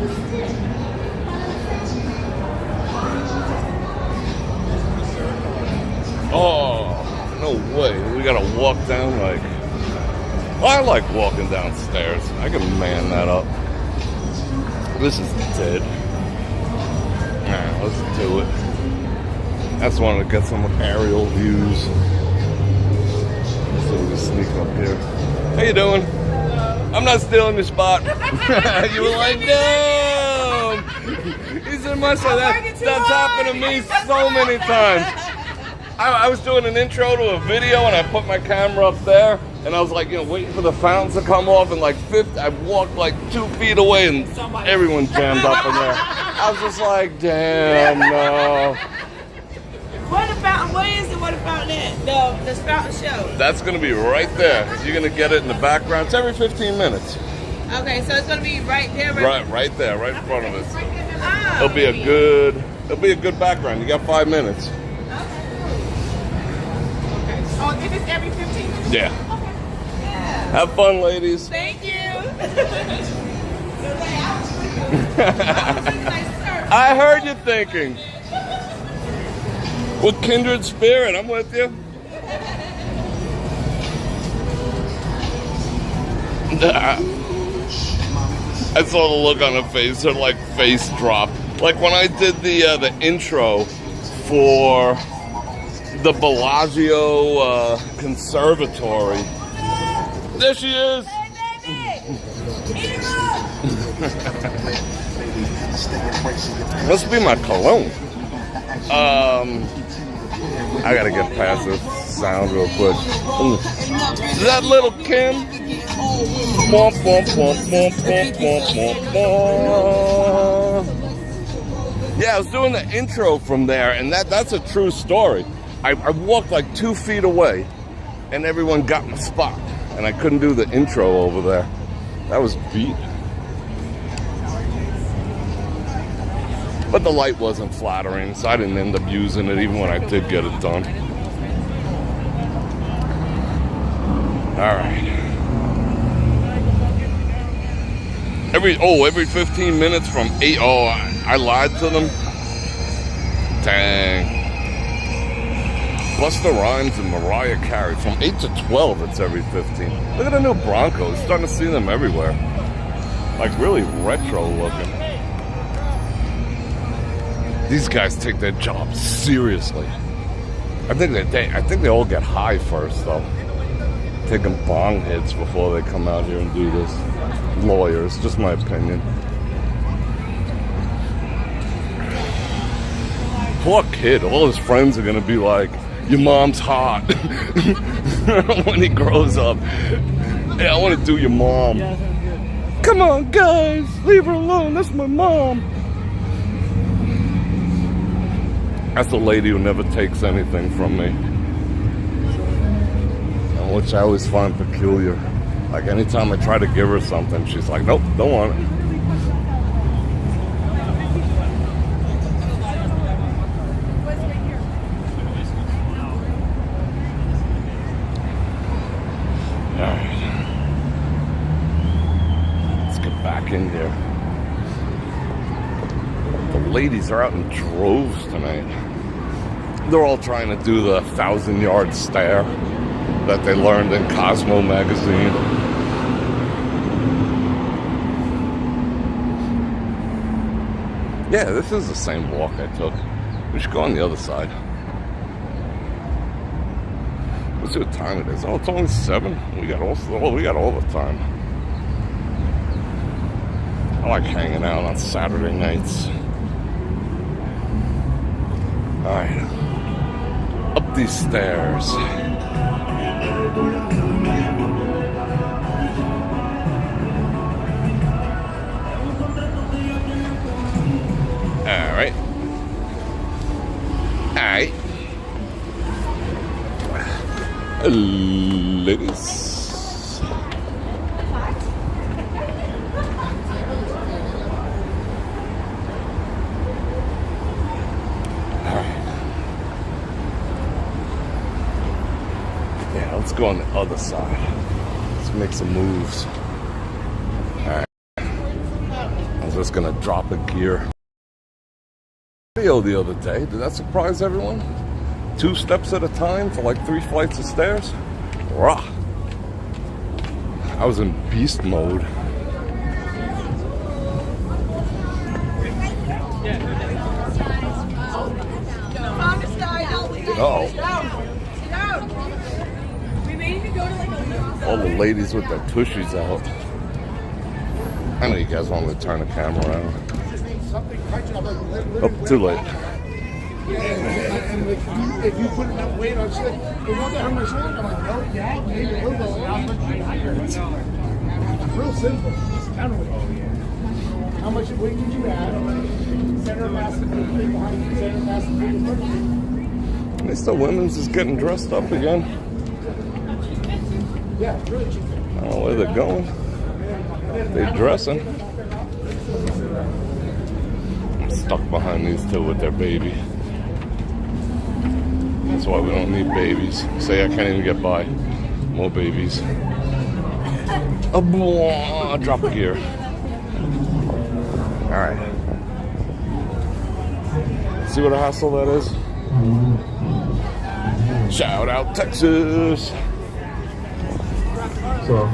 Oh, no way. We gotta walk down like... I like walking downstairs. I can man that up. This is dead. Alright, let's do it. I just wanted to get some aerial views. So we can sneak up here. How you doing? I'm not stealing your spot. You were like, no! He's in my side. That's happened to me so many times. I was doing an intro to a video and I put my camera up there and I was like, waiting for the fountains to come off and like I walked like 2 feet away and everyone jammed up in there. I was just like, damn, no. What about, where is it? What about that? The fountain show? That's going to be right there. You're going to get it in the background. It's every 15 minutes. Okay, so it's going to be right there? Right there, right in front of us. Oh, It'll be a good background. You got 5 minutes. Oh, if it's every 15 minutes? Yeah. Okay. Yeah. Have fun, ladies. Thank you. I heard you thinking. With kindred spirit, I'm with you. I saw the look on her face. Her like face dropped. Like when I did the intro for the Bellagio Conservatory. There she is. Must be my cologne. I gotta get past this sound real quick. Is that little Kim? Bump, bump, bump, bump, bump, bump, bump, bump. Yeah, I was doing the intro from there, and that's a true story. I walked like 2 feet away, and everyone got my spot, and I couldn't do the intro over there. That was beat. But the light wasn't flattering, so I didn't end up using it even when I did get it done. All right. Every 15 minutes from 8. Oh, I lied to them. Dang. Busta Rhymes and Mariah Carey. From 8 to 12, it's every 15. Look at the new Broncos. Starting to see them everywhere. Like really retro looking. These guys take their job seriously. I think they all get high first though. Taking bong hits before they come out here and do this. Lawyers, just my opinion. Poor kid. All his friends are gonna be like, "Your mom's hot," when he grows up. Yeah, I want to do your mom. Come on, guys, leave her alone. That's my mom. That's the lady who never takes anything from me, which I always find peculiar. Like anytime I try to give her something, she's like, "Nope, don't want it." All right, let's get back in here. The ladies are out in droves tonight. They're all trying to do the 1,000-yard stare that they learned in Cosmo magazine. Yeah, this is the same walk I took. We should go on the other side. Let's see what time it is. Oh, it's only 7. We got all the time. I like hanging out on Saturday nights. All right, up these stairs. All right. Ladies. Yeah, let's go on the other side. Let's make some moves. All right. I'm just gonna drop a gear. Video the other day. Did that surprise everyone? 2 steps at a time for like 3 flights of stairs. Rah! I was in beast mode. Oh. All the ladies with their tushies out. I know you guys want me to turn the camera around. Oh, too late. And if you put enough weight on shit, you wonder how much weight. I'm like, no, yeah, maybe it'll go how much higher. It's real simple. Just counterweight. How much weight did you add? Center of mass and behind you. Center of mass and At least the women's is getting dressed up again. yeah, it's really cheap. I don't know where they're going. They're dressing. I'm stuck behind these two with their baby. That's why we don't need babies. Say I can't even get by. More babies. Oh, drop a gear. All right. See what a hassle that is? Shout out Texas. So,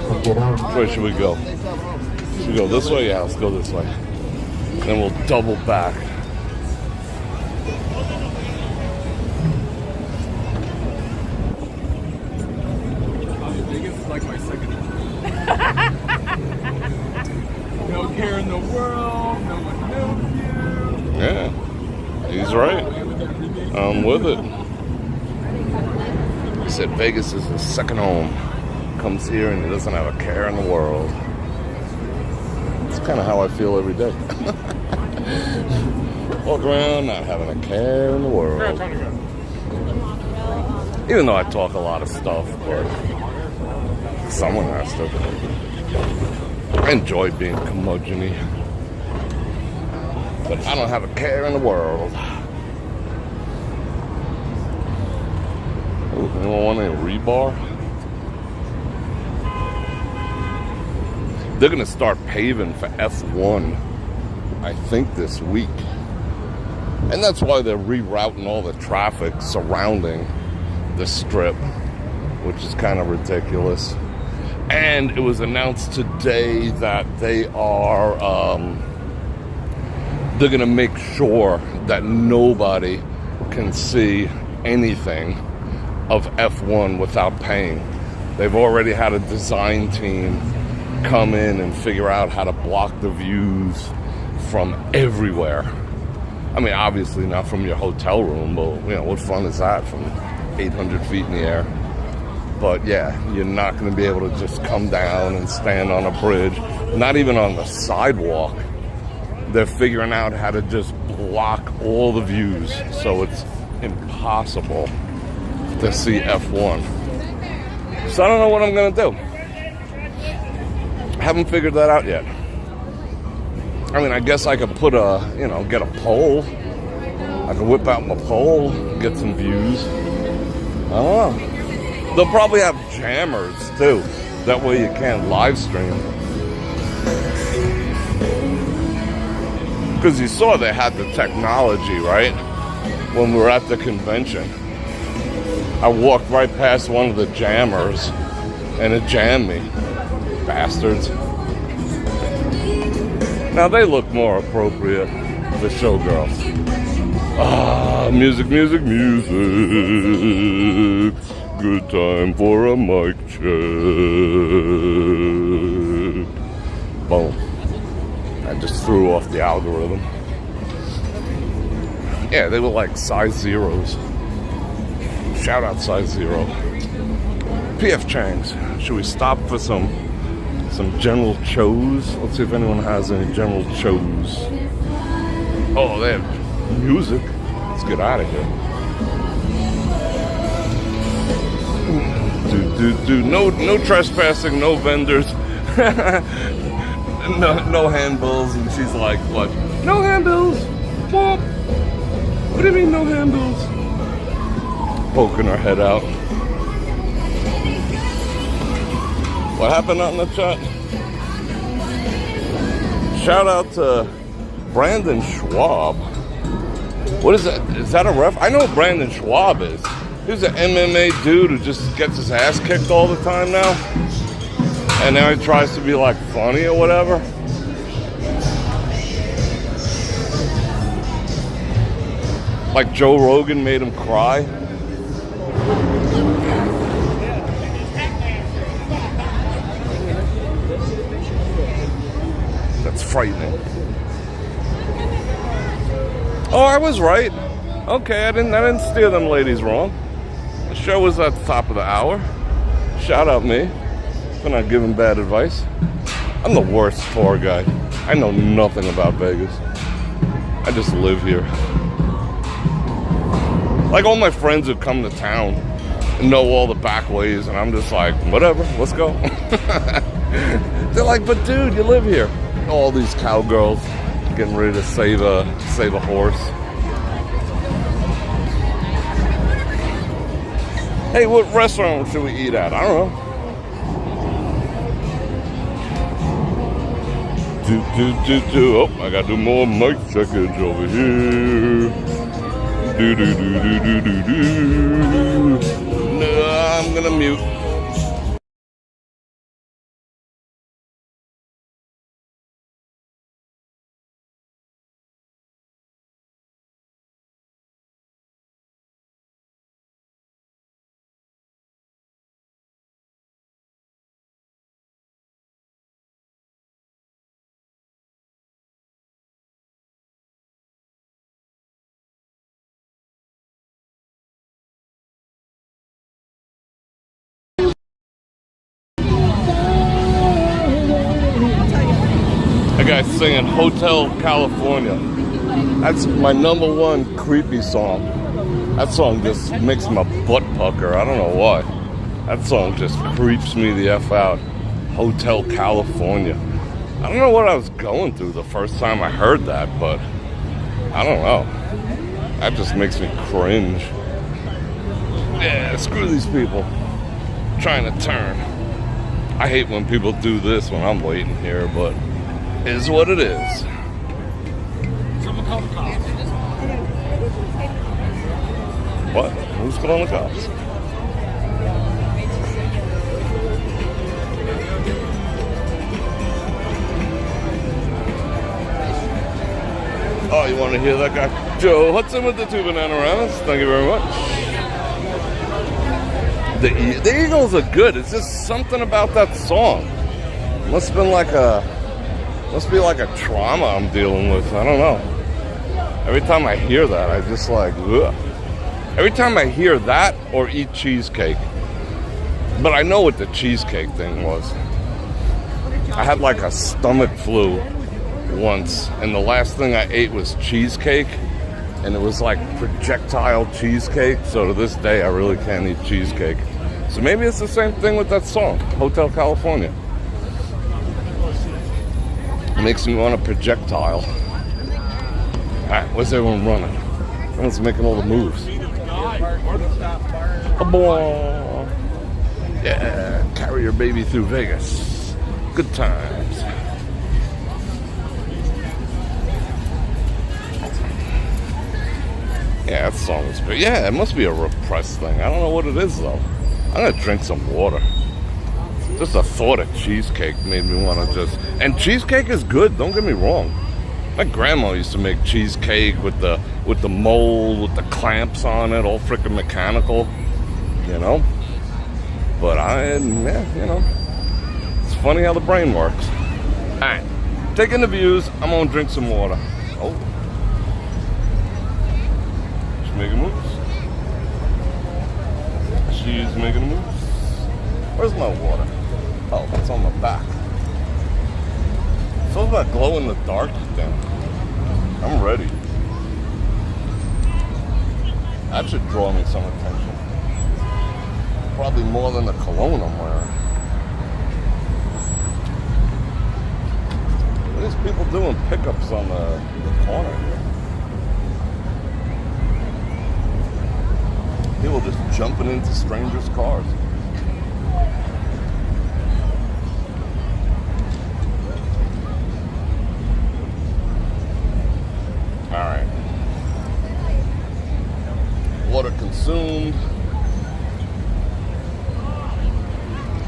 Which way should we go? Should we go this way? Yeah, let's go this way. Then we'll double back. Vegas is like my second home. No care in the world, no one knows you. Yeah, he's right. I'm with it. He said Vegas is his second home. comes here and he doesn't have a care in the world. It's kind of how I feel every day. Walk around not having a care in the world. Even though I talk a lot of stuff, but someone has to. I enjoy being curmudgeon-y, but I don't have a care in the world. Ooh, anyone want any rebar? They're gonna start paving for F1, I think this week. And that's why they're rerouting all the traffic surrounding the strip, which is kind of ridiculous. And it was announced today that they're gonna make sure that nobody can see anything of F1 without paying. They've already had a design team come in and figure out how to block the views from everywhere. I mean, obviously not from your hotel room, but you know, what fun is that from 800 feet in the air? But yeah, you're not going to be able to just come down and stand on a bridge, not even on the sidewalk. They're figuring out how to just block all the views, so it's impossible to see F1. So I don't know what I'm going to do. I haven't figured that out yet. I mean, I guess I could put get a pole. I could whip out my pole, get some views. I don't know. They'll probably have jammers too. That way you can't live stream. Because you saw they had the technology, right? When we were at the convention. I walked right past one of the jammers and it jammed me. Bastards. Now they look more appropriate for showgirls. Ah, music, music, music. Good time for a mic check. Boom. I just threw off the algorithm. Yeah, they were like size zeros. Shout out size zero. PF Chang's. Should we stop for some General Cho's? Let's see if anyone has any General Cho's. Oh, they have music. Let's get out of here. No trespassing, no vendors. no handbills. And she's like, what? No handbills. What? What do you mean no handbills? Poking her head out. What happened out in the chat? Shout out to Brandon Schwab. What is that? Is that a ref? I know what Brandon Schwab is. He's an MMA dude who just gets his ass kicked all the time now. And now he tries to be like funny or whatever. Like Joe Rogan made him cry. That's frightening. Oh, I was right. Okay, I didn't steer them ladies wrong. The show was at the top of the hour. Shout out me for not giving bad advice. I'm the worst tour guide. I know nothing about Vegas. I just live here. Like all my friends who come to town know all the back ways, and I'm just like, whatever, let's go. They're like, but dude, you live here. All these cowgirls getting ready to save a horse. Hey, what restaurant should we eat at? I don't know. Oh, I gotta do more mic checkage over here. No, I'm gonna mute. guy's singing Hotel California. That's my #1 creepy song. That song just makes my butt pucker. I don't know why. That song just creeps me the F out. Hotel California. I don't know what I was going through the first time I heard that, but I don't know. That just makes me cringe. Yeah, screw these people trying to turn. I hate when people do this when I'm waiting here, but it is what it is. What? Who's calling the cops? Oh, you want to hear that guy? Joe Hudson with the 2 Bananamas. Thank you very much. The Eagles are good. It's just something about that song. Must be like a trauma I'm dealing with. I don't know. Every time I hear that, I just like, ugh. Every time I hear that or eat cheesecake. But I know what the cheesecake thing was. I had like a stomach flu once, and the last thing I ate was cheesecake, and it was like projectile cheesecake, so to this day I really can't eat cheesecake. So maybe it's the same thing with that song, Hotel California. It makes me want a projectile. Alright, where's everyone running? Everyone's making all the moves. Oh boy. Yeah, carry your baby through Vegas. Good times. Yeah, that song is good. Yeah, it must be a repressed thing. I don't know what it is, though. I'm going to drink some water. Just the thought of cheesecake made me want to just... And cheesecake is good, don't get me wrong. My grandma used to make cheesecake with the mold, with the clamps on it, all freaking mechanical, you know? But it's funny how the brain works. All right, taking the views, I'm going to drink some water. Oh. Making moves. She's making moves. Where's my water? Oh, it's on the back. So about glow in the dark thing. I'm ready. That should draw me some attention. Probably more than the cologne I'm wearing. What are these people doing pickups on the corner here? People just jumping into strangers' cars. Alright. Water consumed.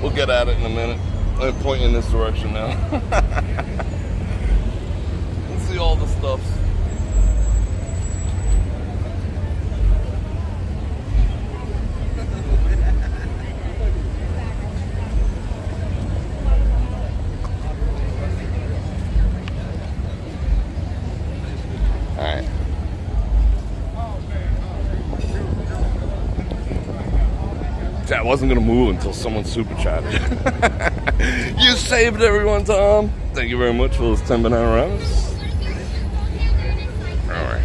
We'll get at it in a minute. I'm pointing in this direction now. Let's see all the stuff. I wasn't going to move until someone super chatted. You saved everyone, Tom. Thank you very much for those 10 banana rounds. Alright.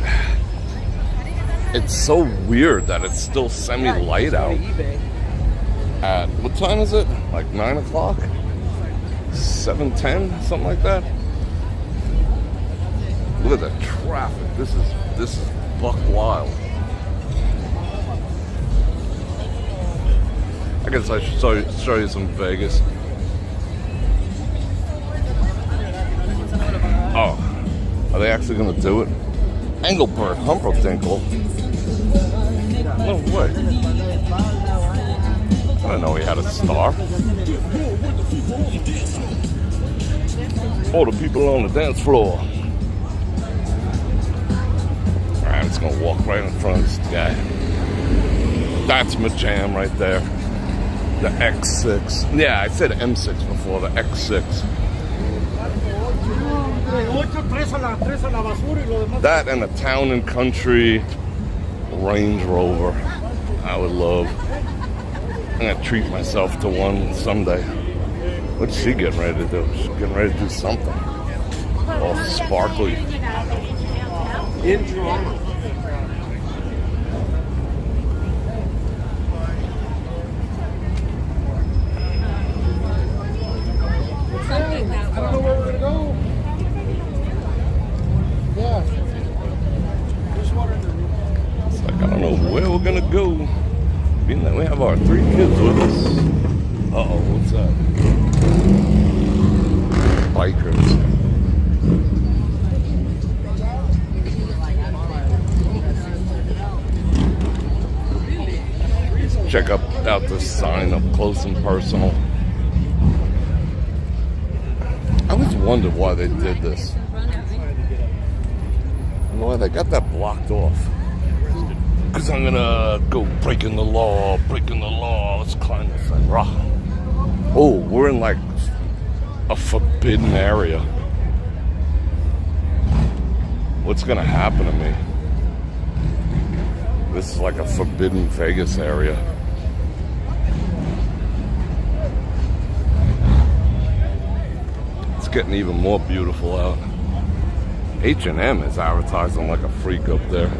It's so weird that it's still semi-light out. At, what time is it? Like 9 o'clock? 7:10? Something like that? Look at the traffic. This is buck wild. I guess I should show you some Vegas. Oh, are they actually going to do it? Engelbert Humperdinck. No way. I didn't know he had a star. All the people on the dance floor. Alright, I'm just going to walk right in front of this guy. That's my jam right there. The X6. Yeah, I said M6 before, the X6. That and a Town and Country Range Rover. I would love. I'm going to treat myself to one someday. What's she getting ready to do? She's getting ready to do something. all sparkly. In Toronto. I don't know where we're gonna go. Yeah. It's like, I don't know where we're gonna go. Being that we have our 3 kids with us. Uh-oh, what's that? Bikers. Check out this sign up close and personal. I always wondered why they did this. You know why they got that blocked off? Because I'm gonna go breaking the law. Let's climb this thing. Rah. Oh, we're in like a forbidden area. What's gonna happen to me? This is like a forbidden Vegas area. It's getting even more beautiful out. H&M is advertising like a freak up there.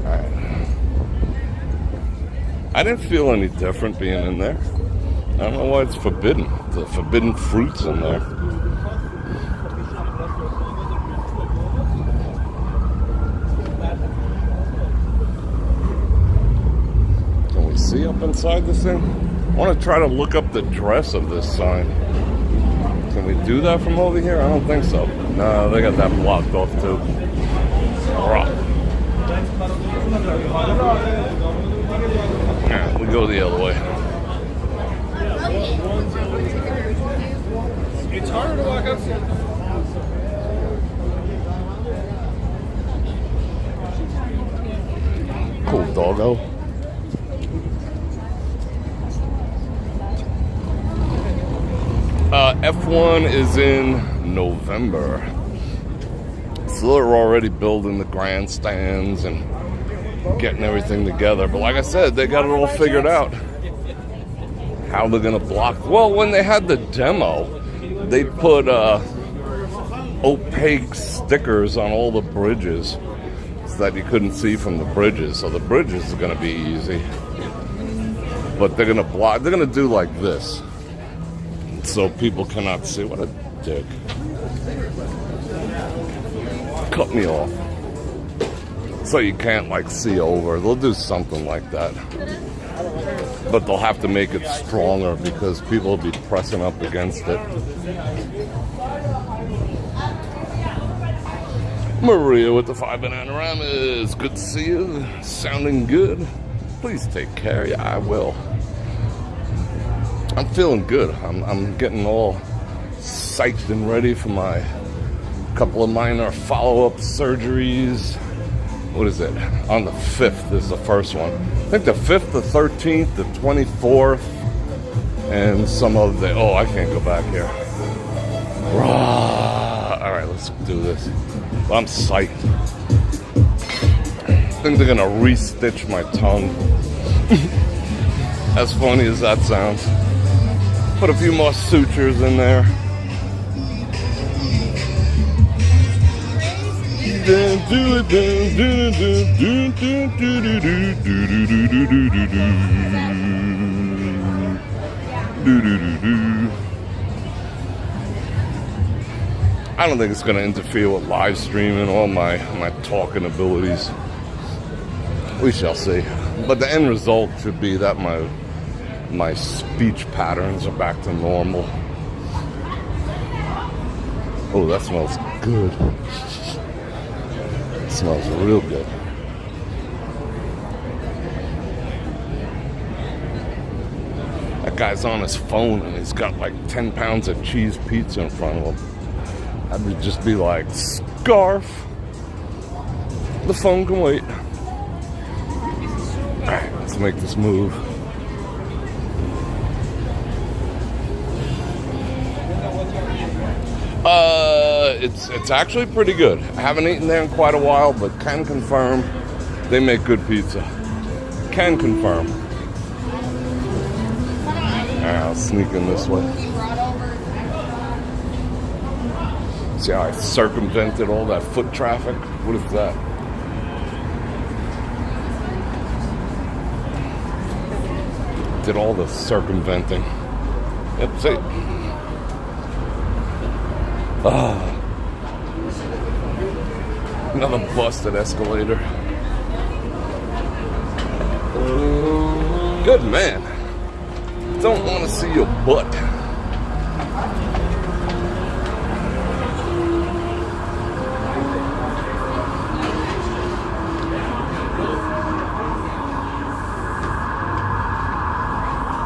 Alright. I didn't feel any different being in there. I don't know why it's forbidden. The forbidden fruits in there. Can we see up inside this thing? I want to try to look up the address of this sign. Can we do that from over here? I don't think so. No, they got that blocked off too. Yeah, we go the other way. It's harder to walk upstairs. Cool doggo. F1 is in November. So they're already building the grandstands and getting everything together. But like I said, they got it all figured out. How they're going to block. Well, when they had the demo, they put opaque stickers on all the bridges so that you couldn't see from the bridges. So the bridges are going to be easy. But they're going to block. They're going to do like this, so people cannot see. What a dick. Cut me off. So you can't like see over. They'll do something like that. But they'll have to make it stronger because people will be pressing up against it. Maria with the 5 Bananaramas. Good to see you. Sounding good. Please take care. Yeah, I will. I'm feeling good. I'm getting all psyched and ready for my couple of minor follow-up surgeries. What is it? On the 5th is the first one. I think the 5th, the 13th, the 24th, and some other day. Oh, I can't go back here. All right, let's do this. I'm psyched. I think they're gonna re-stitch my tongue. As funny as that sounds. Put a few more sutures in there. I don't think it's going to interfere with live streaming or my talking abilities. We shall see. But the end result should be that my speech patterns are back to normal. Oh, that smells good. It smells real good. That guy's on his phone and he's got like 10 pounds of cheese pizza in front of him. I would just be like, scarf. The phone can wait. Alright, let's make this move. It's actually pretty good. I haven't eaten there in quite a while, but can confirm they make good pizza. Can confirm. Alright, I'll sneak in this way. See how I circumvented all that foot traffic? What is that? Did all the circumventing. Yep, see. Ah. Another busted escalator. Good man. Don't want to see your butt.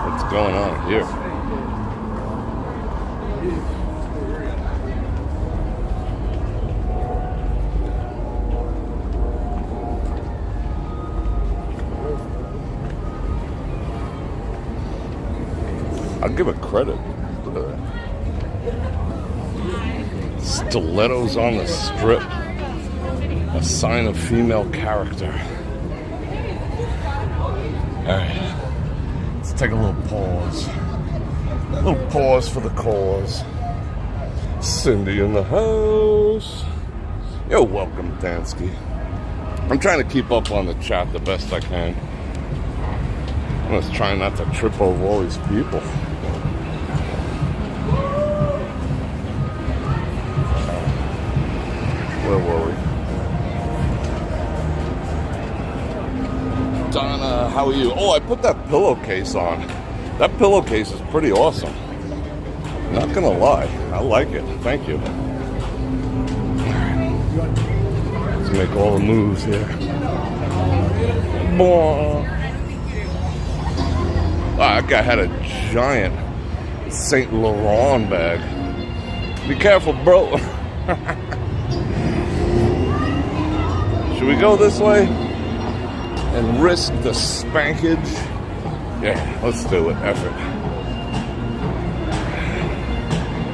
What's going on here? I'll give it credit. Look at that. Stilettos on the strip. A sign of female character. Alright. Let's take a little pause. A little pause for the cause. Cindy in the house. You're welcome, Dansky. I'm trying to keep up on the chat the best I can. I'm just trying not to trip over all these people. Where were we? Donna, how are you? Oh, I put that pillowcase on. That pillowcase is pretty awesome. Not gonna lie, I like it. Thank you. Let's make all the moves here. Boom. That guy had a giant Saint Laurent bag. Be careful, bro. Should we go this way and risk the spankage? Yeah, let's do it. F it.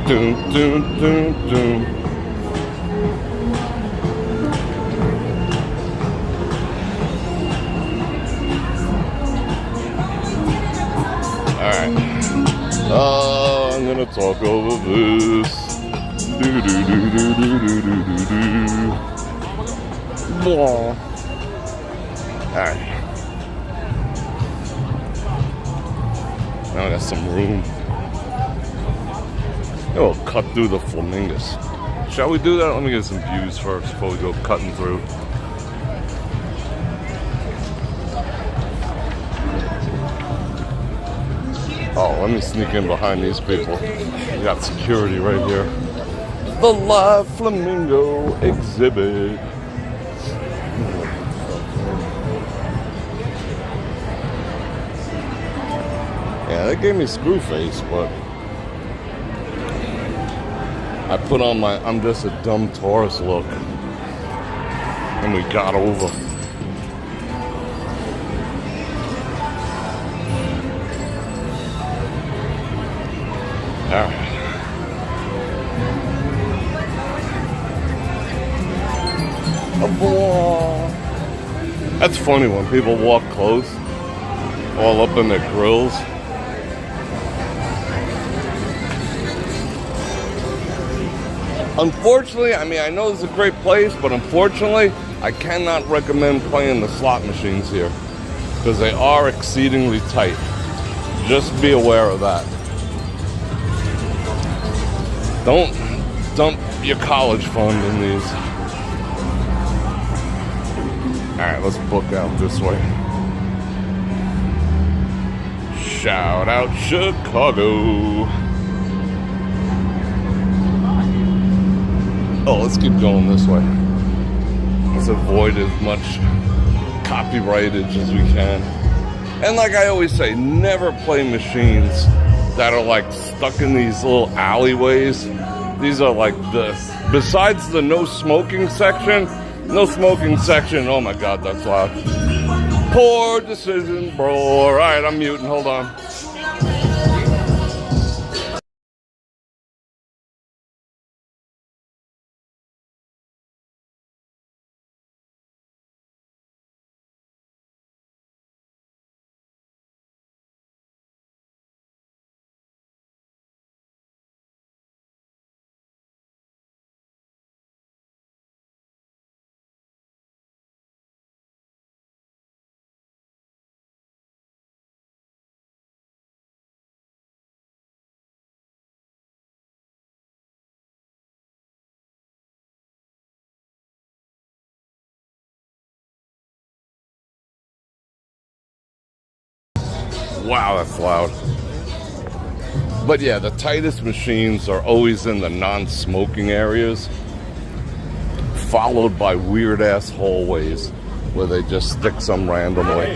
Doom, doom, doom, doom. Alright. I'm gonna talk over this. Do do do do do do do do do. Alright. Now I got some room. We'll cut through the flamingos. Shall we do that? Let me get some views first before we go cutting through. Oh, let me sneak in behind these people. We got security right here. The live flamingo exhibit. Yeah, they gave me screw face, but I put on my I'm just a dumb tourist look. And we got over. Alright. That's funny when people walk close, all up in their grills. Unfortunately, I mean, I know it's a great place, but unfortunately, I cannot recommend playing the slot machines here because they are exceedingly tight. Just be aware of that. Don't dump your college fund in these. Alright, let's book out this way. Shout out Chicago. Oh, let's keep going this way. Let's avoid as much copyrightage as we can. And like I always say, never play machines that are like stuck in these little alleyways. These are like besides the no smoking section, oh my God, that's loud. Poor decision, bro. All right, I'm muting, hold on. Wow, that's loud. But yeah, the tightest machines are always in the non-smoking areas, followed by weird-ass hallways where they just stick some randomly.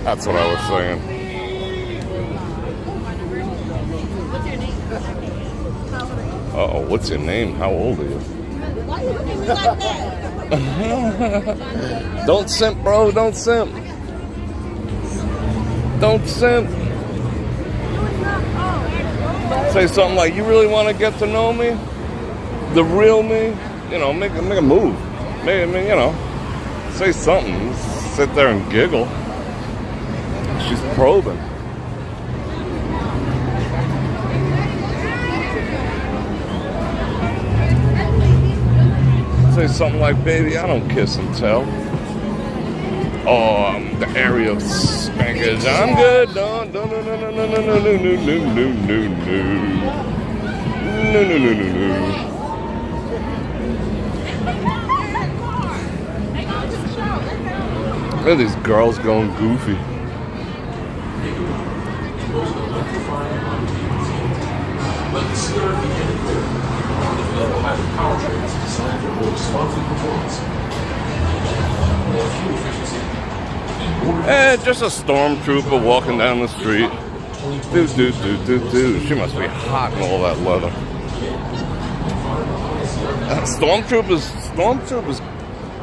That's what I was saying. Uh-oh, what's your name? How old are you? Why you looking at me like that? Don't simp, bro. Don't simp. Don't simp. Say something like, you really want to get to know me? The real me? You know, make a move. Say something. Just sit there and giggle. She's probing. Say something like, baby, I don't kiss and tell. Oh, the area of spankers. I'm good. No. Look at these girls going goofy. Just a stormtrooper walking down the street. Do. She must be hot in all that leather. Stormtroopers.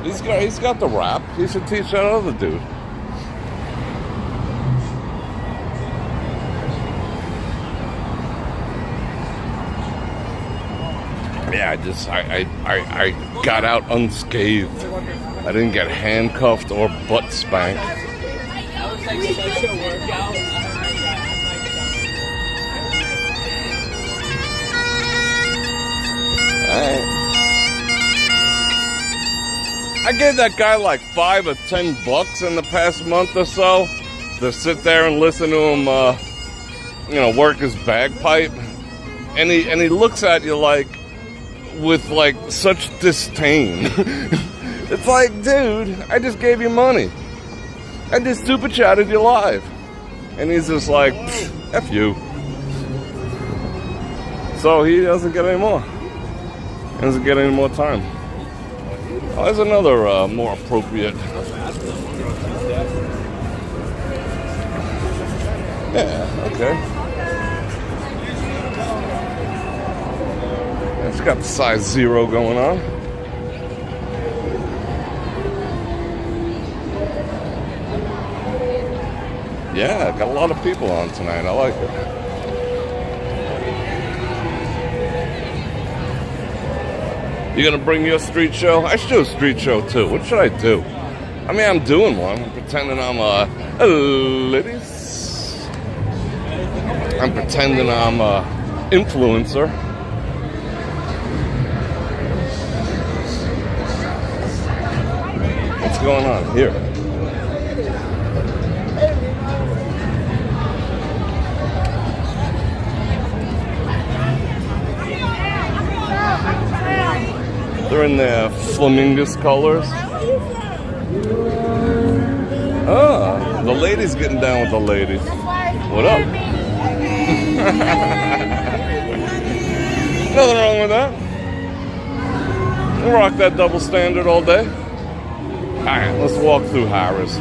He's got the rap. He should teach that other dude. Yeah, I got out unscathed. I didn't get handcuffed or butt spanked. Alright. I gave that guy like $5 or $10 in the past month or so to sit there and listen to him, work his bagpipe, and he looks at you like with like such disdain. It's like, dude, I just gave you money. I just super chatted you live, and he's just like, F you. So he doesn't get any more. He doesn't get any more time. Oh, there's another more appropriate. Yeah, okay. It's got the size 0 going on. Yeah, got a lot of people on tonight. I like it. You gonna bring your street show? I should do a street show too. What should I do? I mean, I'm doing one. I'm pretending I'm ladies. I'm pretending I'm a influencer. What's going on here? They're in their flamingus colors. Oh, the ladies getting down with the ladies. What up? Nothing wrong with that. We'll rock that double standard all day. Alright, let's walk through Harris.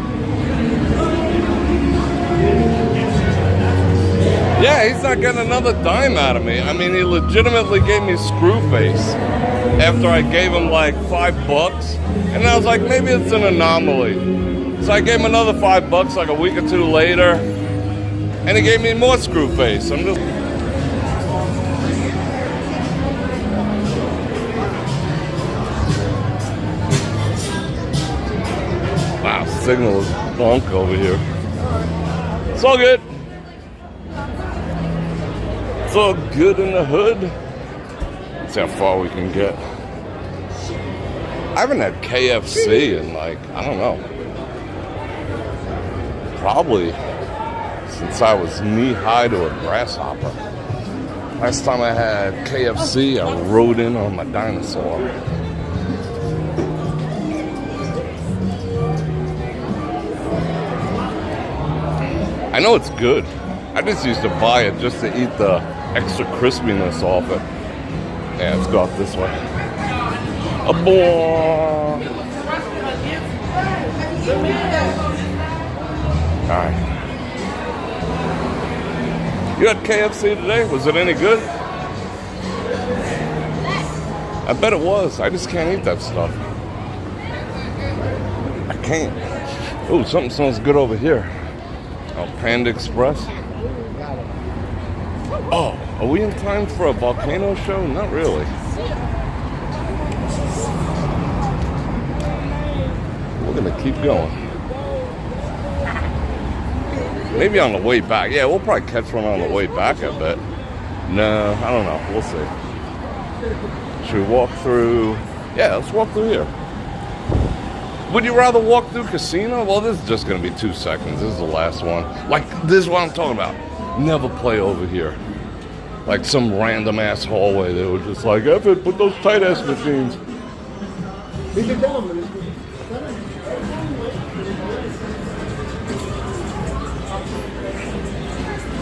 Yeah, he's not getting another dime out of me. I mean, he legitimately gave me screw face after I gave him like $5. And I was like, maybe it's an anomaly. So I gave him another $5 like a week or two later. And he gave me more screw face. I'm just... Wow, signal is bunk over here. It's all good. It's all good in the hood. Let's see how far we can get. I haven't had KFC in like, I don't know, probably since I was knee-high to a grasshopper. Last time I had KFC, I rode in on my dinosaur. I know it's good. I just used to buy it just to eat the extra crispiness off it. Yeah, let's go out this way. A boy. Alright. You had KFC today? Was it any good? I bet it was. I just can't eat that stuff. I can't. Oh, something smells good over here. Oh, Panda Express. Oh, are we in time for a volcano show? Not really. We're gonna keep going. Maybe on the way back. Yeah, we'll probably catch one on the way back, I bet. No, I don't know. We'll see. Should we walk through? Yeah, let's walk through here. Would you rather walk through casino? Well, this is just going to be 2 seconds. This is the last one. Like, this is what I'm talking about. Never play over here. Like some random ass hallway. They were just like, F it, put those tight ass machines.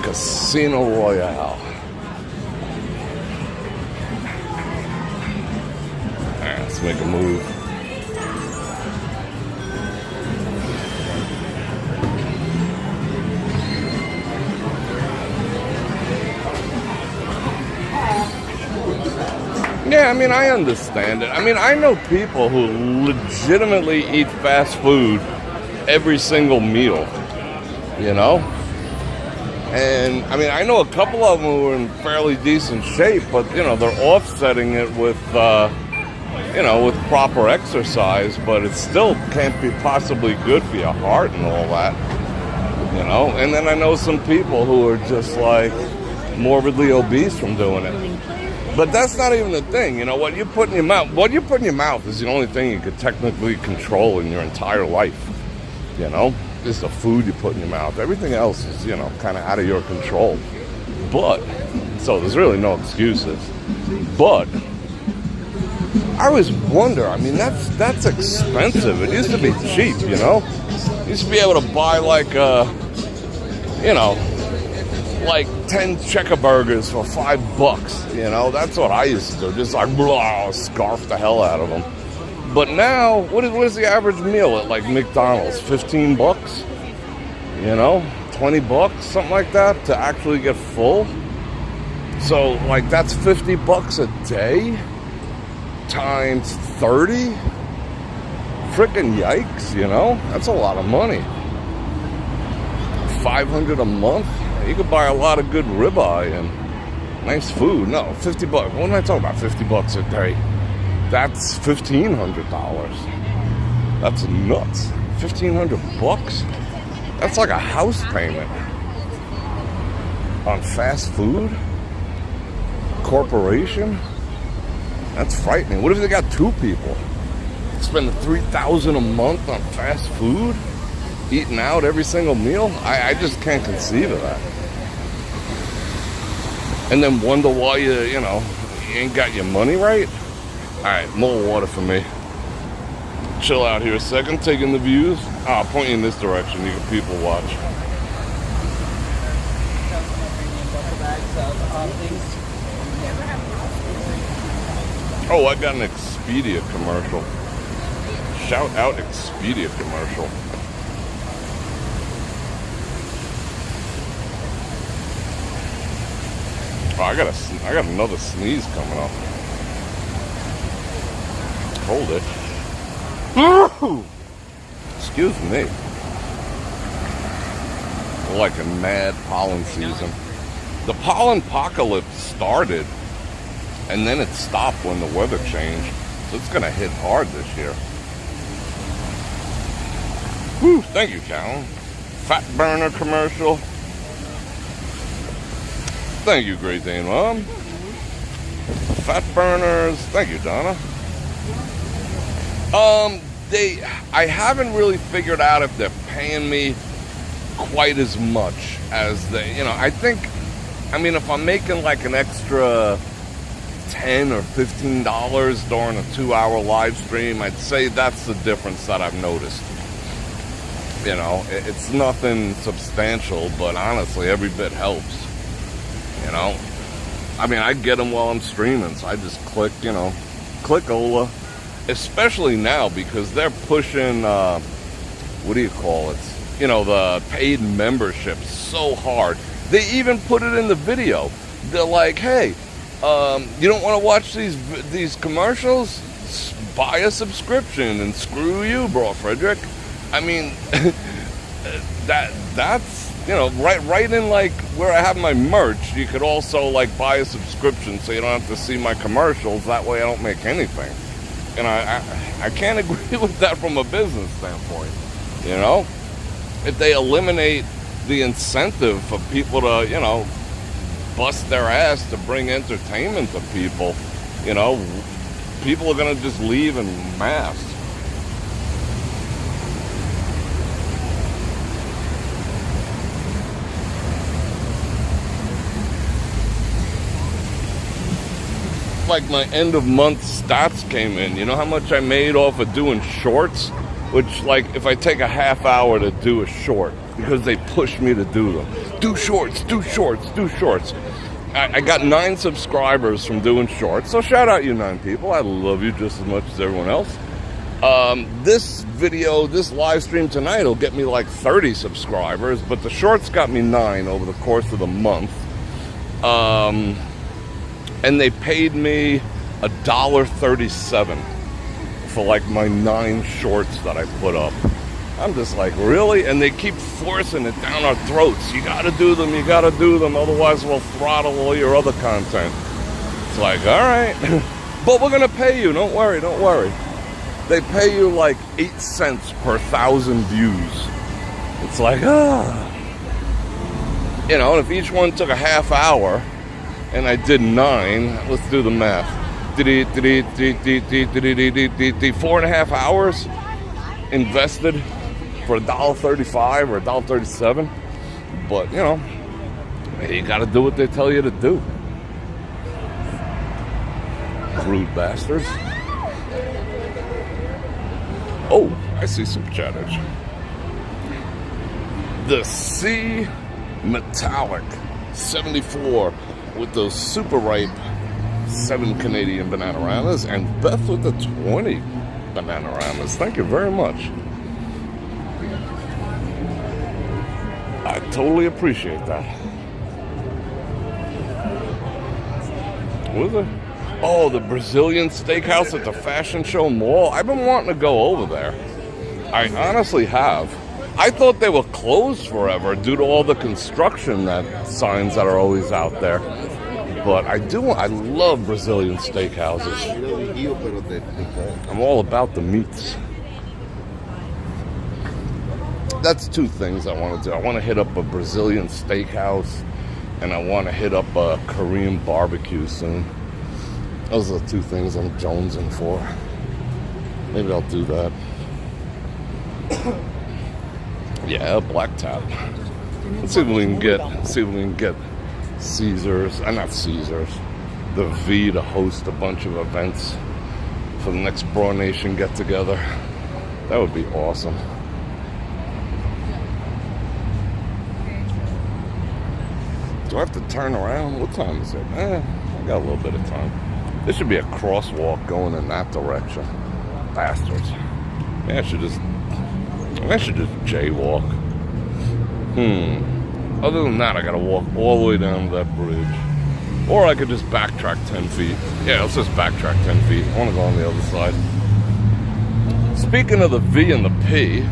Casino Royale. Alright, let's make a move. Yeah, I mean, I understand it. I mean, I know people who legitimately eat fast food every single meal, you know? And, I mean, I know a couple of them who are in fairly decent shape, but, you know, they're offsetting it with, you know, with proper exercise, but it still can't be possibly good for your heart and all that, you know? And then I know some people who are just, like, morbidly obese from doing it. But that's not even the thing, you know, what you put in your mouth is the only thing you could technically control in your entire life, you know? Just the food you put in your mouth. Everything else is, you know, kind of out of your control. But, so there's really no excuses. But, I always wonder, I mean, that's expensive. It used to be cheap, you know? You used to be able to buy like, you know, like 10 checker burgers for $5, you know? That's what I used to do. Just like, blah, scarf the hell out of them. But now, what is the average meal at like McDonald's? $15? You know? $20? Something like that to actually get full? So, like, that's $50 a day? Times 30? Frickin' yikes, you know? That's a lot of money. $500 a month? You could buy a lot of good ribeye and nice food. No, $50. What am I talking about? $50 a day. That's $1,500. That's nuts. $1,500? That's like a house payment on fast food. Corporation. That's frightening. What if they got 2 people? Spending $3,000 a month on fast food, eating out every single meal? I just can't conceive of that. And then wonder why you ain't got your money right. All right, more water for me. Chill out here a second, taking the views. I'll point you in this direction. You can people watch. Oh, I got an Expedia commercial. Shout out Expedia commercial. Oh, I got another sneeze coming up. Hold it. Excuse me. Like a mad pollen season. The pollen apocalypse started, and then it stopped when the weather changed. So it's gonna hit hard this year. Whew, thank you, Callan. Fat burner commercial. Thank you, Great Dane Mom. Fat burners. Thank you, Donna. I haven't really figured out if they're paying me quite as much as they, you know, I think, I mean, if I'm making like an extra $10 or $15 during a 2-hour live stream, I'd say that's the difference that I've noticed. You know, it's nothing substantial, but honestly, every bit helps. You know, I mean, I get them while I'm streaming, so I just click, you know, click Ola. Especially now because they're pushing, what do you call it? You know, the paid membership so hard. They even put it in the video. They're like, hey, you don't want to watch these commercials? Buy a subscription and screw you, Bror Fredrik. I mean, that's, you know, right in like where I have my merch, you could also like buy a subscription so you don't have to see my commercials. That way I don't make anything. And I can't agree with that from a business standpoint. You know, if they eliminate the incentive for people to, you know, bust their ass to bring entertainment to people, you know, people are going to just leave en masse. Like my end of month stats came in. You know how much I made off of doing shorts? Which, like, if I take a half hour to do a short, because they push me to do them. Do shorts, do shorts, do shorts. I got 9 subscribers from doing shorts. So shout out you 9 people. I love you just as much as everyone else. This video, this live stream tonight will get me like 30 subscribers, but the shorts got me 9 over the course of the month. And they paid me $1.37 for like my 9 shorts that I put up. I'm just like, really? And they keep forcing it down our throats. You gotta do them, you gotta do them, otherwise we'll throttle all your other content. It's like, all right, but we're gonna pay you, don't worry, don't worry. They pay you like 8 cents per 1,000 views. It's like, You know, and if each one took a half hour, and I did 9, let's do the math. 4.5 hours invested for $1.35 or $1.37. But, you know, you gotta do what they tell you to do. Rude bastards. Oh, I see some chatters. The C Metallic 74 with those super ripe 7 Canadian Bananaramas, and Beth with the 20 Bananaramas. Thank you very much. I totally appreciate that. What is it? Oh, the Brazilian steakhouse at the Fashion Show Mall. I've been wanting to go over there. I honestly have. I thought they were closed forever due to all the construction signs that are always out there. But I love Brazilian steakhouses. I'm all about the meats. That's 2 things I want to do. I want to hit up a Brazilian steakhouse, and I want to hit up a Korean barbecue soon. Those are the 2 things I'm jonesing for. Maybe I'll do that. Yeah, Black Tap. Let's see if we can get Caesars, not Caesars, the V to host a bunch of events for the next Bror Nation get together. That would be awesome. Do I have to turn around? What time is it? I got a little bit of time. There should be a crosswalk going in that direction. Bastards. Maybe I should just jaywalk. Other than that, I gotta walk all the way down to that bridge. Or I could just backtrack 10 feet. Yeah, let's just backtrack 10 feet. I wanna go on the other side. Speaking of the V and the P,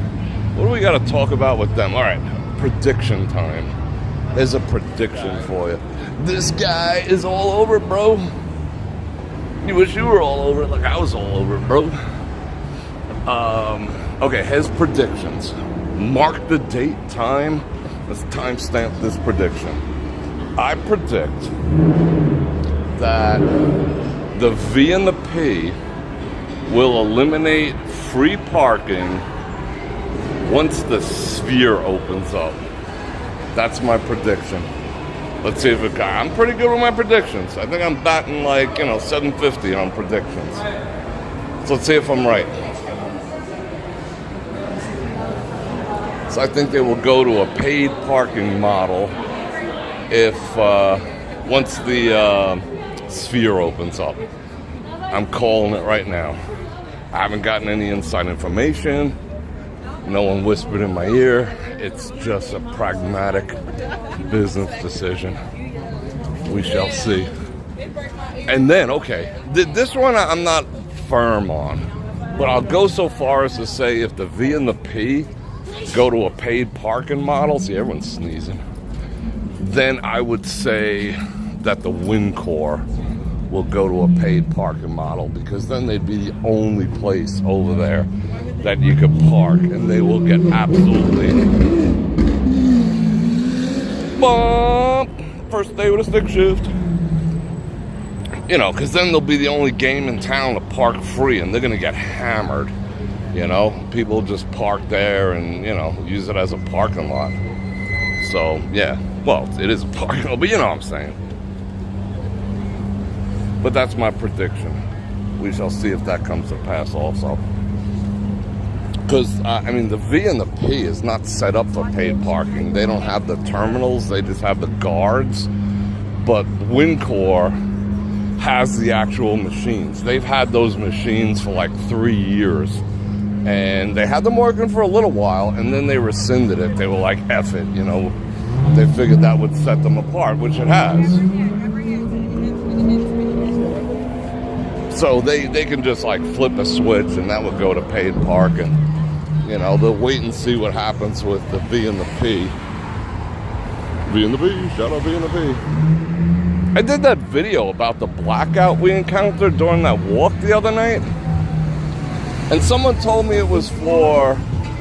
what do we gotta talk about with them? All right, prediction time. There's a prediction for you. This guy is all over it, bro. You wish you were all over it like I was all over it, bro. Okay, his predictions. Mark the date, time. Let's timestamp this prediction. I predict that the V and the P will eliminate free parking once the sphere opens up. That's my prediction. Let's see if it got. I'm pretty good with my predictions. I think I'm batting like, 750 on predictions. So let's see if I'm right. So I think they will go to a paid parking model if once the sphere opens up. I'm calling it right now. I haven't gotten any inside information. No one whispered in my ear. It's just a pragmatic business decision. We shall see. And then, okay, this one I'm not firm on, but I'll go so far as to say if the V and the P go to a paid parking model, see everyone's sneezing, then I would say that the WinCore will go to a paid parking model, because then they'd be the only place over there that you could park, and they will get absolutely bump first day with a stick shift. You know, because then they'll be the only game in town to park free, and they're going to get hammered. You know, people just park there and, you know, use it as a parking lot. So, yeah, well, it is a parking lot, but you know what I'm saying. But that's my prediction. We shall see if that comes to pass also. Because, I mean, the V and the P is not set up for paid parking. They don't have the terminals. They just have the guards. But WinCore has the actual machines. They've had those machines for like 3 years. And they had them working for a little while, and then they rescinded it. They were like, F it, you know. They figured that would set them apart, which it has. So they can just like flip a switch, and that would go to paid parking. You know, they'll wait and see what happens with the V and the P. V and the P, shout out V and the P. I did that video about the blackout we encountered during that walk the other night. And someone told me it was for,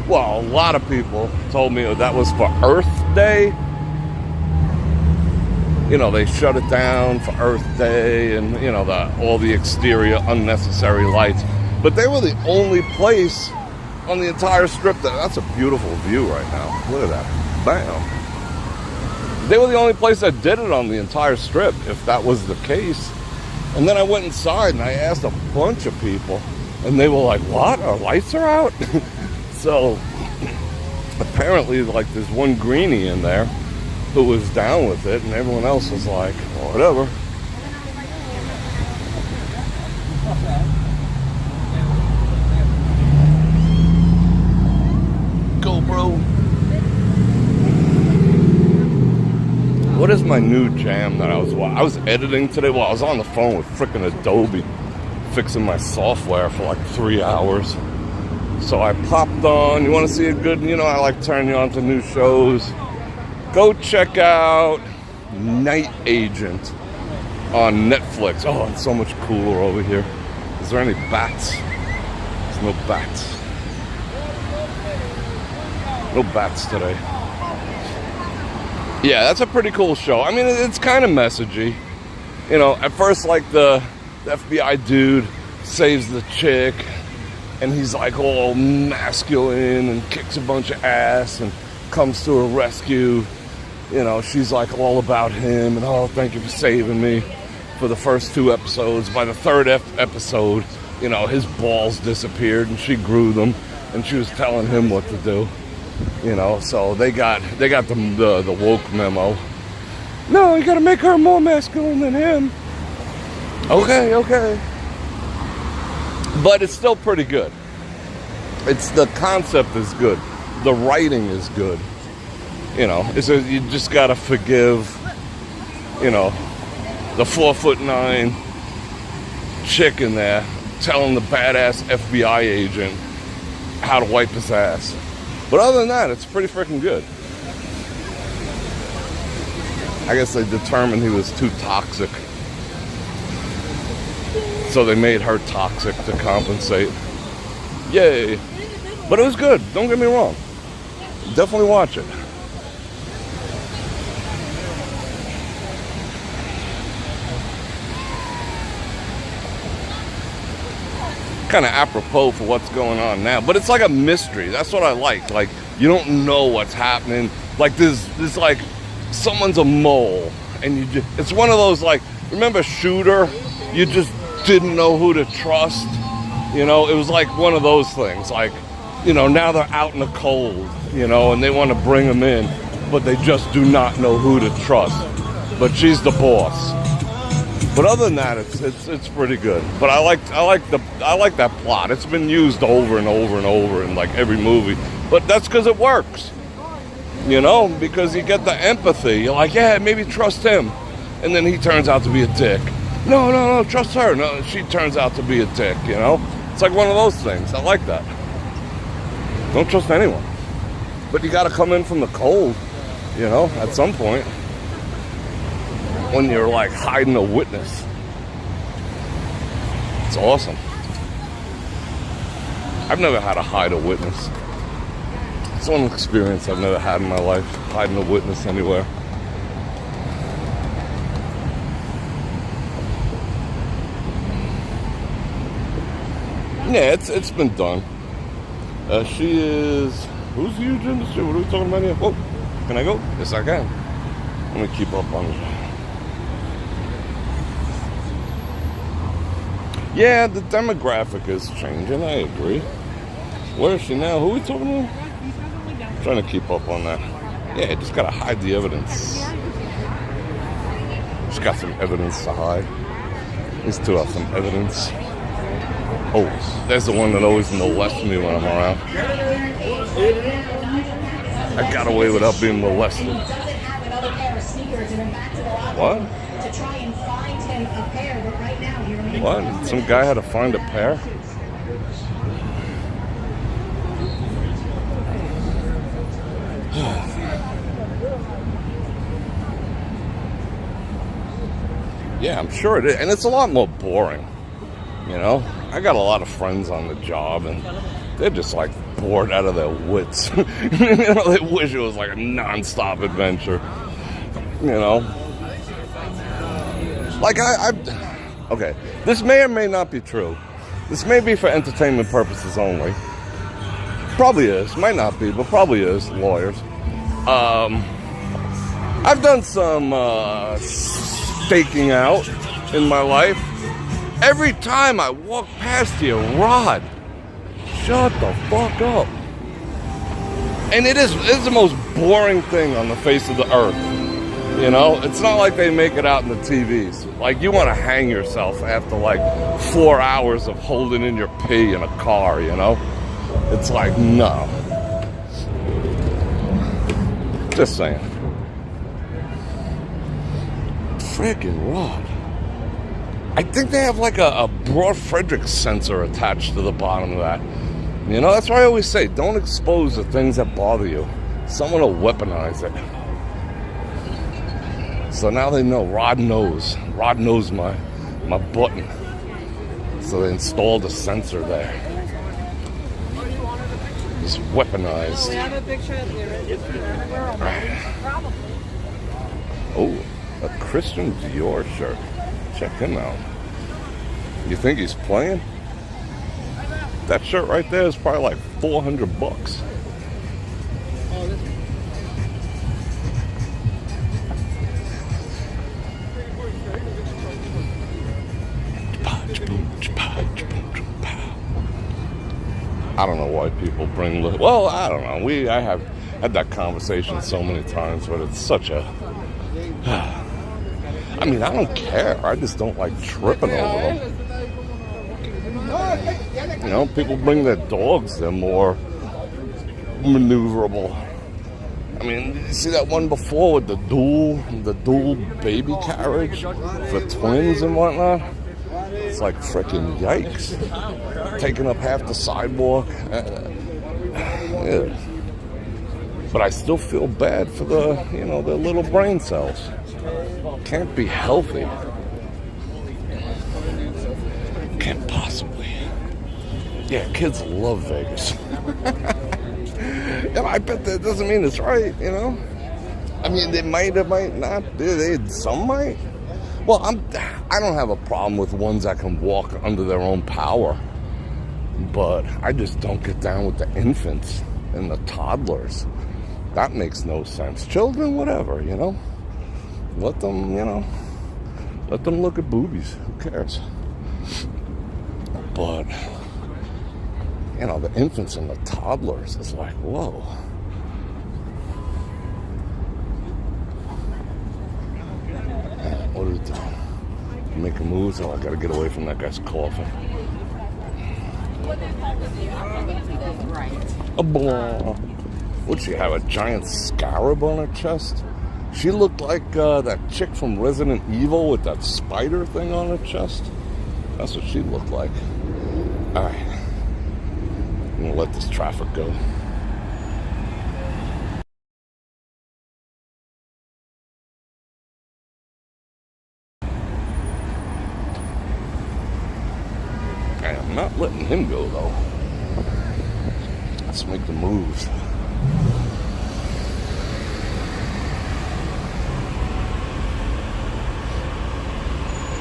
well, a lot of people told me that was for Earth Day. You know, they shut it down for Earth Day and, you know, all the exterior unnecessary lights. But they were the only place on the entire strip that's a beautiful view right now. Look at that. Bam. They were the only place that did it on the entire strip, if that was the case. And then I went inside and I asked a bunch of people, and they were like, what? Our lights are out? So apparently, like, there's one greenie in there who was down with it, and everyone else was like, well, whatever. Go, bro. What is my new jam that I was editing today? Well, I was on the phone with frickin' Adobe fixing my software for like 3 hours. So I popped on. You want to see a good, you know, I like turning you on to new shows. Go check out Night Agent on Netflix. Oh, it's so much cooler over here. Is there any bats? There's no bats. No bats today. Yeah, that's a pretty cool show. I mean, it's kind of messagey. You know, at first, like, the FBI dude saves the chick, and he's like all masculine and kicks a bunch of ass and comes to her rescue. You know, she's like all about him and, oh, thank you for saving me, for the first 2 episodes. By the 3rd episode, you know, his balls disappeared and she grew them, and she was telling him what to do. You know, so they got the woke memo. No, you gotta make her more masculine than him. Okay. But it's still pretty good. The concept is good. The writing is good. You know, you just gotta forgive, you know, the 4'9" chick in there telling the badass FBI agent how to wipe his ass. But other than that, it's pretty freaking good. I guess they determined he was too toxic. So they made her toxic to compensate. Yay. But it was good. Don't get me wrong. Definitely watch it. Kind of apropos for what's going on now, but it's like a mystery. That's what I like. Like, you don't know what's happening. Like, there's like someone's a mole, and it's one of those, like, remember Shooter? You just didn't know who to trust. You know, it was like one of those things. Like, now they're out in the cold, and they want to bring them in, but they just do not know who to trust. But she's the boss. But other than that, it's pretty good. But I like that plot. It's been used over and over and over in like every movie. But that's because it works. Because you get the empathy. You're like, yeah, maybe trust him. And then he turns out to be a dick. No, trust her. No, she turns out to be a dick, It's like one of those things. I like that. Don't trust anyone. But you got to come in from the cold, at some point. When you're like hiding a witness. It's awesome. I've never had to hide a witness. It's one experience I've never had in my life, hiding a witness anywhere. Yeah, it's been done. She is... Who's the huge industry? What are we talking about here? Whoa, can I go? Yes, I can. Let me keep up on it. Yeah, the demographic is changing, I agree. Where is she now? Who are we talking about? I'm trying to keep up on that. Yeah, just gotta hide the evidence. Just got some evidence to hide. These two have some evidence. Oh, there's the one that always molests me when I'm around. I got away without being molested. What? What? Some guy had to find a pair? Yeah, I'm sure it is. And it's a lot more boring. I got a lot of friends on the job and they're just like bored out of their wits. They wish it was like a non-stop adventure. Like okay, this may or may not be true. This may be for entertainment purposes only. Probably is. Might not be, but probably is. Lawyers. I've done some staking out in my life. Every time I walk past you, Rod, shut the fuck up. And it's the most boring thing on the face of the earth. It's not like they make it out in the TVs. Like, you want to hang yourself after like 4 hours of holding in your pee in a car, It's like, no. Just saying. Freaking Rod. I think they have like a Bror Fredrik sensor attached to the bottom of that. That's why I always say, don't expose the things that bother you. Someone will weaponize it. So now they know. Rod knows. Rod knows my button. So they installed a sensor there. It's weaponized. We have a picture of the original. Oh, a Christian Dior shirt. Check him out. You think he's playing? That shirt right there is probably like $400. I don't know why people bring... Well, I don't know. I have had that conversation so many times, but it's such a... I mean, I don't care. I just don't like tripping over them. People bring their dogs. They're more maneuverable. I mean, you see that one before with the dual baby carriage for twins and whatnot? It's like freaking yikes. Taking up half the sidewalk. Yeah. But I still feel bad for the little brain cells. Can't be healthy. Can't possibly. Yeah, kids love Vegas. Yeah, I bet that doesn't mean it's right, I mean, they might not. Some might. Well, I don't have a problem with ones that can walk under their own power. But I just don't get down with the infants and the toddlers. That makes no sense. Children, whatever, Let them, let them look at boobies. Who cares? But you know, the infants and the toddlers. It's like, whoa. What are we doing? Making moves? Oh, I gotta get away from that guy's coughing. A blah. Would she have a giant scarab on her chest? She looked like that chick from Resident Evil with that spider thing on her chest. That's what she looked like. All right. I'm gonna let this traffic go. I'm not letting him go though. Let's make the moves.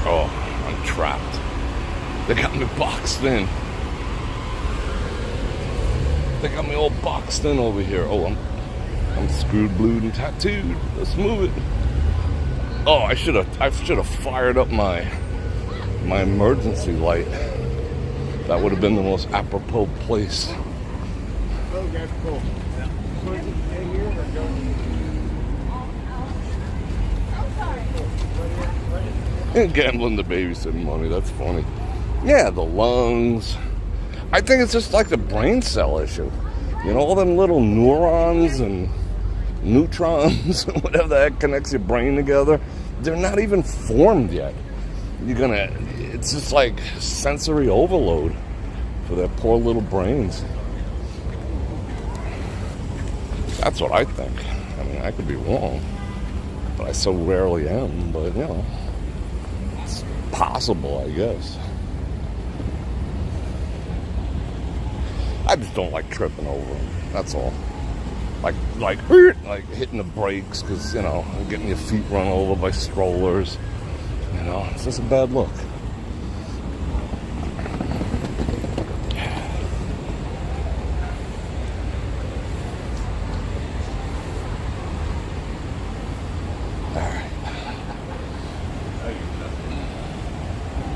Oh, I'm trapped. They got me boxed in. They got me all boxed in over here. Oh, I'm screwed, blued, and tattooed. Let's move it. Oh, I should have fired up my emergency light. That would have been the most apropos place. Oh, that's cool. And gambling the babysitting money, that's funny. Yeah, the lungs. I think it's just like the brain cell issue. You know, all them little neurons and neutrons, whatever the heck connects your brain together, they're not even formed yet. It's just like sensory overload for their poor little brains. That's what I think. I mean, I could be wrong, but I so rarely am, but you know, it's possible, I guess. I just don't like tripping over them, that's all. Like hitting the brakes because, you know, getting your feet run over by strollers. You know, it's just a bad look. Alright.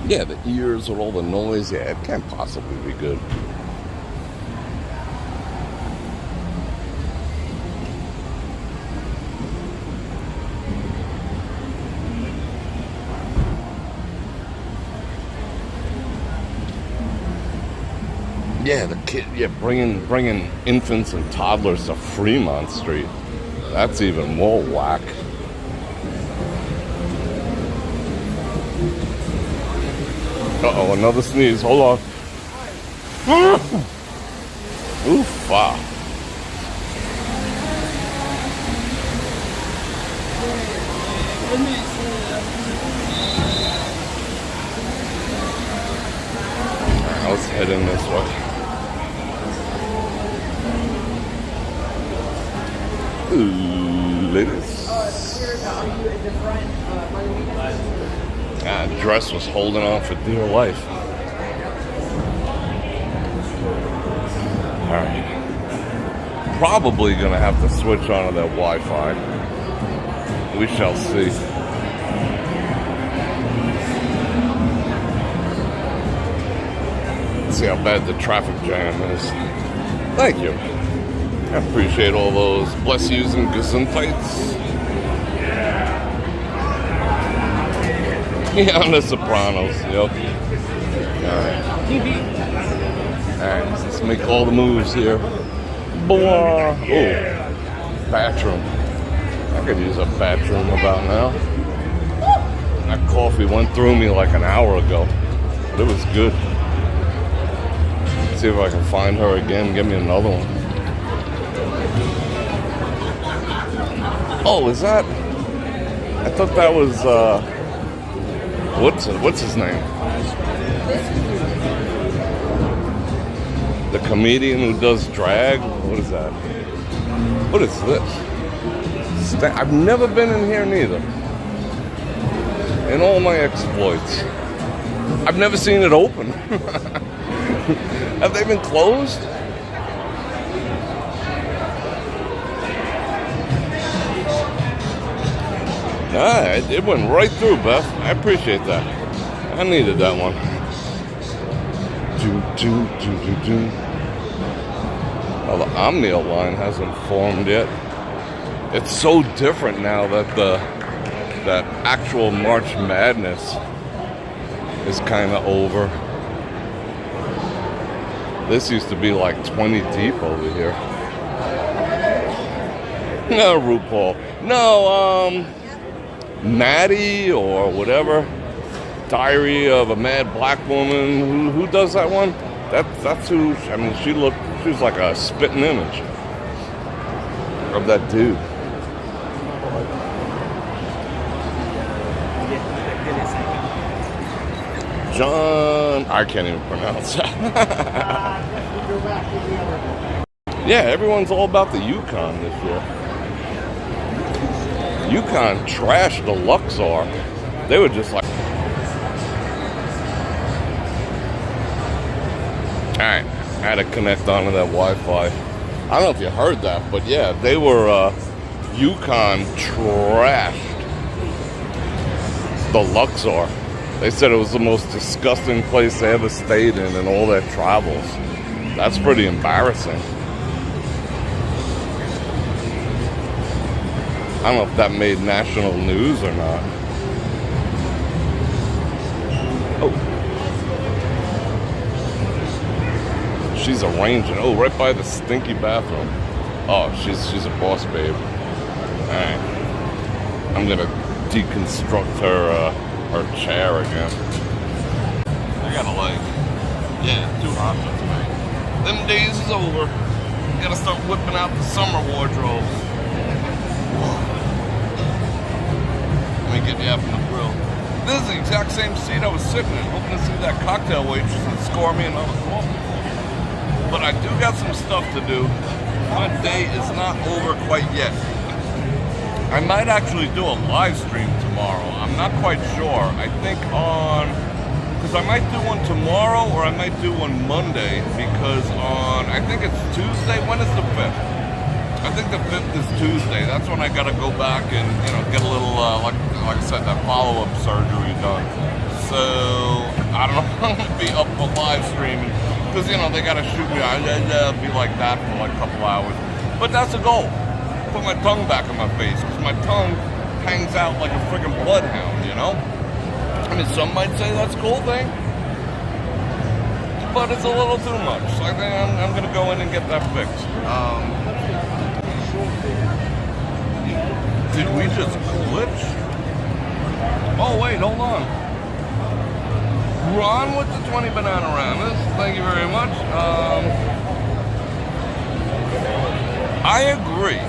Yeah, the ears with all the noise, yeah, it can't possibly be good. Yeah, bringing infants and toddlers to Fremont Street. That's even more whack. Uh-oh, another sneeze. Hold on. Oof, wow. Let's head in this way. Ladies. Dress was holding on for dear life. Alright. Probably gonna have to switch onto that Wi-Fi. We shall see. Let's see how bad the traffic jam is. Thank you. I appreciate all those bless yous and gesundheits. Yeah, on the Sopranos, yep. Alright, let's make all the moves here. Blah. Oh, bathroom. I could use a bathroom about now. That coffee went through me like an hour ago, but it was good. Let's see if I can find her again, give me another one. Oh, is that? I thought that was, what's his name? The comedian who does drag? What is that? What is this? I've never been in here neither. In all my exploits. I've never seen it open. Have they been closed? It went right through, Beth. I appreciate that. I needed that one. Well, the Omnia line hasn't formed yet. It's so different now that that actual March Madness is kind of over. This used to be like 20 deep over here. No, RuPaul. No, Maddie or whatever. Diary of a Mad Black Woman. Who does that one? That's who. I mean, she was like a spitting image of that dude. John, I can't even pronounce that. Yeah, everyone's all about the Yukon this year. Yukon trashed the Luxor. They were just like, alright, I had to connect onto that Wi-Fi. I don't know if you heard that, but yeah, they were, Yukon trashed the Luxor. They said it was the most disgusting place they ever stayed in all their travels. That's pretty embarrassing. I don't know if that made national news or not. Oh. She's arranging. Oh, right by the stinky bathroom. Oh, she's a boss babe. Alright. I'm gonna deconstruct her chair again. I gotta too hot for tonight. Them days is over. Gotta start whipping out the summer wardrobe. Let me get you up in the grill. This is the exact same seat I was sitting in, hoping to see that cocktail waitress and score me another coffee. But I do got some stuff to do. My day is not over quite yet. I might actually do a live stream tomorrow. I'm not quite sure. I think because I might do one tomorrow or I might do one Monday, because I think it's Tuesday. When is the 5th? I think the 5th is Tuesday. That's when I gotta go back and, get a little, like I said, that follow-up surgery done. So, I don't know if I'm gonna be up for live streaming, because, they gotta shoot me. I'll be like that for like a couple hours. But that's the goal. Put my tongue back in my face, because my tongue hangs out like a friggin' bloodhound, I mean, some might say that's a cool thing, but it's a little too much. So I think I'm gonna go in and get that fixed. Did we just glitch? Oh wait, hold on. Ron with the 20 Bananamas, thank you very much. I agree.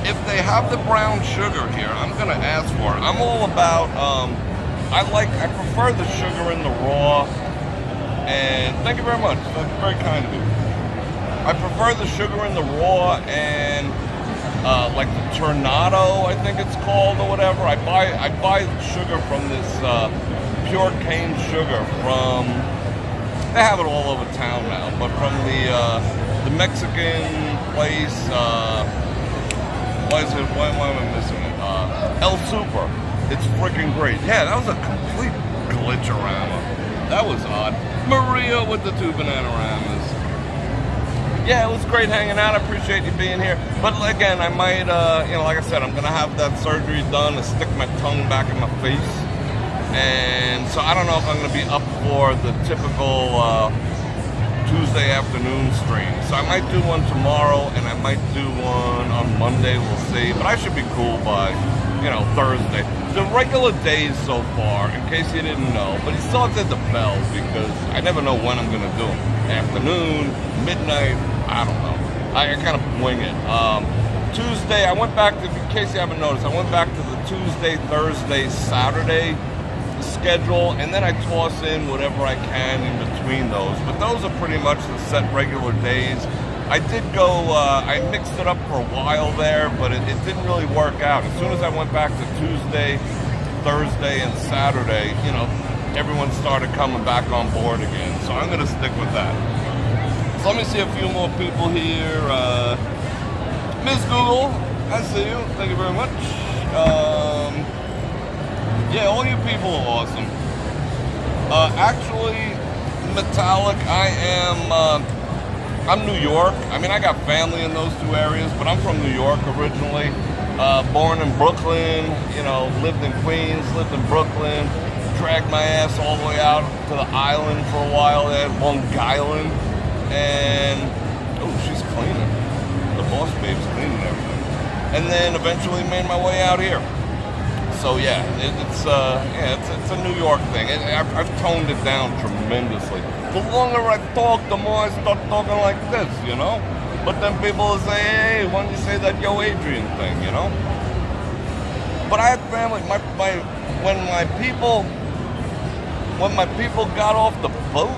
If they have the brown sugar here, I'm gonna ask for it. I'm all about, I prefer the sugar in the raw, and thank you very much, that's very kind of you. I prefer the sugar in the raw and, like the Tornado, I think it's called, or whatever. I buy sugar from this, pure cane sugar from, they have it all over town now, but from the Mexican place, why am I missing it? El Super. It's freaking great. Yeah, that was a complete glitch-orama. That was odd. Maria with the 2 Bananamas. Yeah, it was great hanging out. I appreciate you being here. But again, I might, like I said, I'm going to have that surgery done to stick my tongue back in my face. And so I don't know if I'm going to be up for the typical Tuesday afternoon stream. So I might do one tomorrow, and I might do one on Monday, we'll see. But I should be cool by, Thursday. The regular days so far, in case you didn't know, but he still has the bell, because I never know when I'm going to do them. Afternoon, midnight, I don't know. I kind of wing it. Tuesday, I went back to, in case you haven't noticed, I went back to the Tuesday, Thursday, Saturday schedule, and then I toss in whatever I can in between those. But those are pretty much the set regular days. I did go, I mixed it up for a while there, but it didn't really work out. As soon as I went back to Tuesday, Thursday, and Saturday, everyone started coming back on board again. So I'm going to stick with that. So let me see a few more people here. Miss Google, I see you. Thank you very much. Yeah, all you people are awesome. Actually, Metallic, I am I'm New York. I mean, I got family in those two areas, but I'm from New York originally. Born in Brooklyn, you know, lived in Queens, lived in Brooklyn, dragged my ass all the way out to the island for a while there, Long Island, and, oh, she's cleaning. The boss babe's cleaning everything. And then eventually made my way out here. So yeah, it's a New York thing. I've toned it down tremendously. The longer I talk, the more I start talking like this, you know? But then people will say, hey, why don't you say that Yo Adrian thing, you know? But I had family, when my people got off the boat,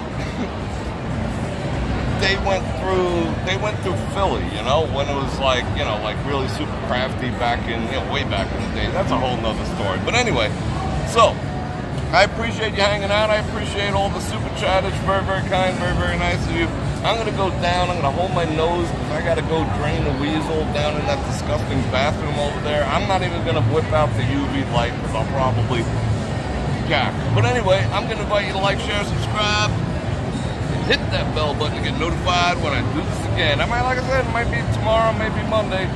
they went through Philly, you know, when it was like, you know, like really super crafty back in, you know, way back in the day. That's a whole nother story. But anyway, so I appreciate you hanging out. I appreciate all the super chat. It's very, very kind, very, very nice of you. I'm going to go down. I'm going to hold my nose because I got to go drain the weasel down in that disgusting bathroom over there. I'm not even going to whip out the UV light because I'll probably gack. But anyway, I'm going to invite you to like, share, subscribe. Hit that bell button to get notified when I do this again. Like I said, it might be tomorrow, maybe Monday,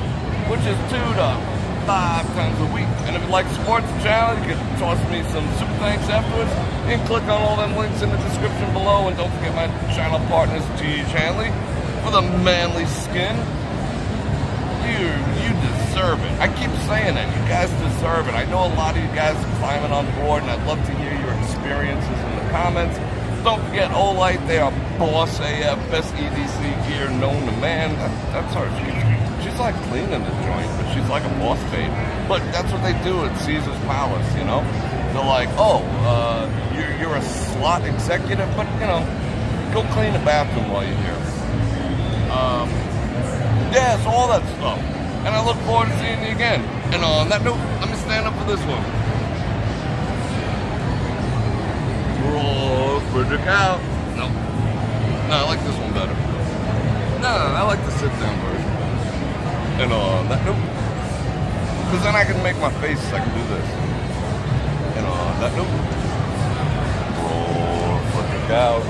which is 2 to 5 times a week. And if you like to support the channel, you can toss me some super thanks afterwards. You can click on all them links in the description below. And don't forget my channel partners, G.H. Hanley, for the manly skin. You deserve it. I keep saying that. You guys deserve it. I know a lot of you guys are climbing on board, and I'd love to hear your experiences in the comments. Don't forget Olight, they are boss AF, best EDC gear known to man. That's her. She's like cleaning the joint, but she's like a boss babe. But that's what they do at Caesar's Palace, you know? They're like, oh, you're a slot executive, but, you know, go clean the bathroom while you're here. Yeah, so all that stuff. And I look forward to seeing you again. And on that note, let me stand up for this one. Bror Fredrik out. No, I like this one better. No, I like the sit-down version. And on that note, because then I can make my face, I can do this. And on that note, Bror Fredrik out.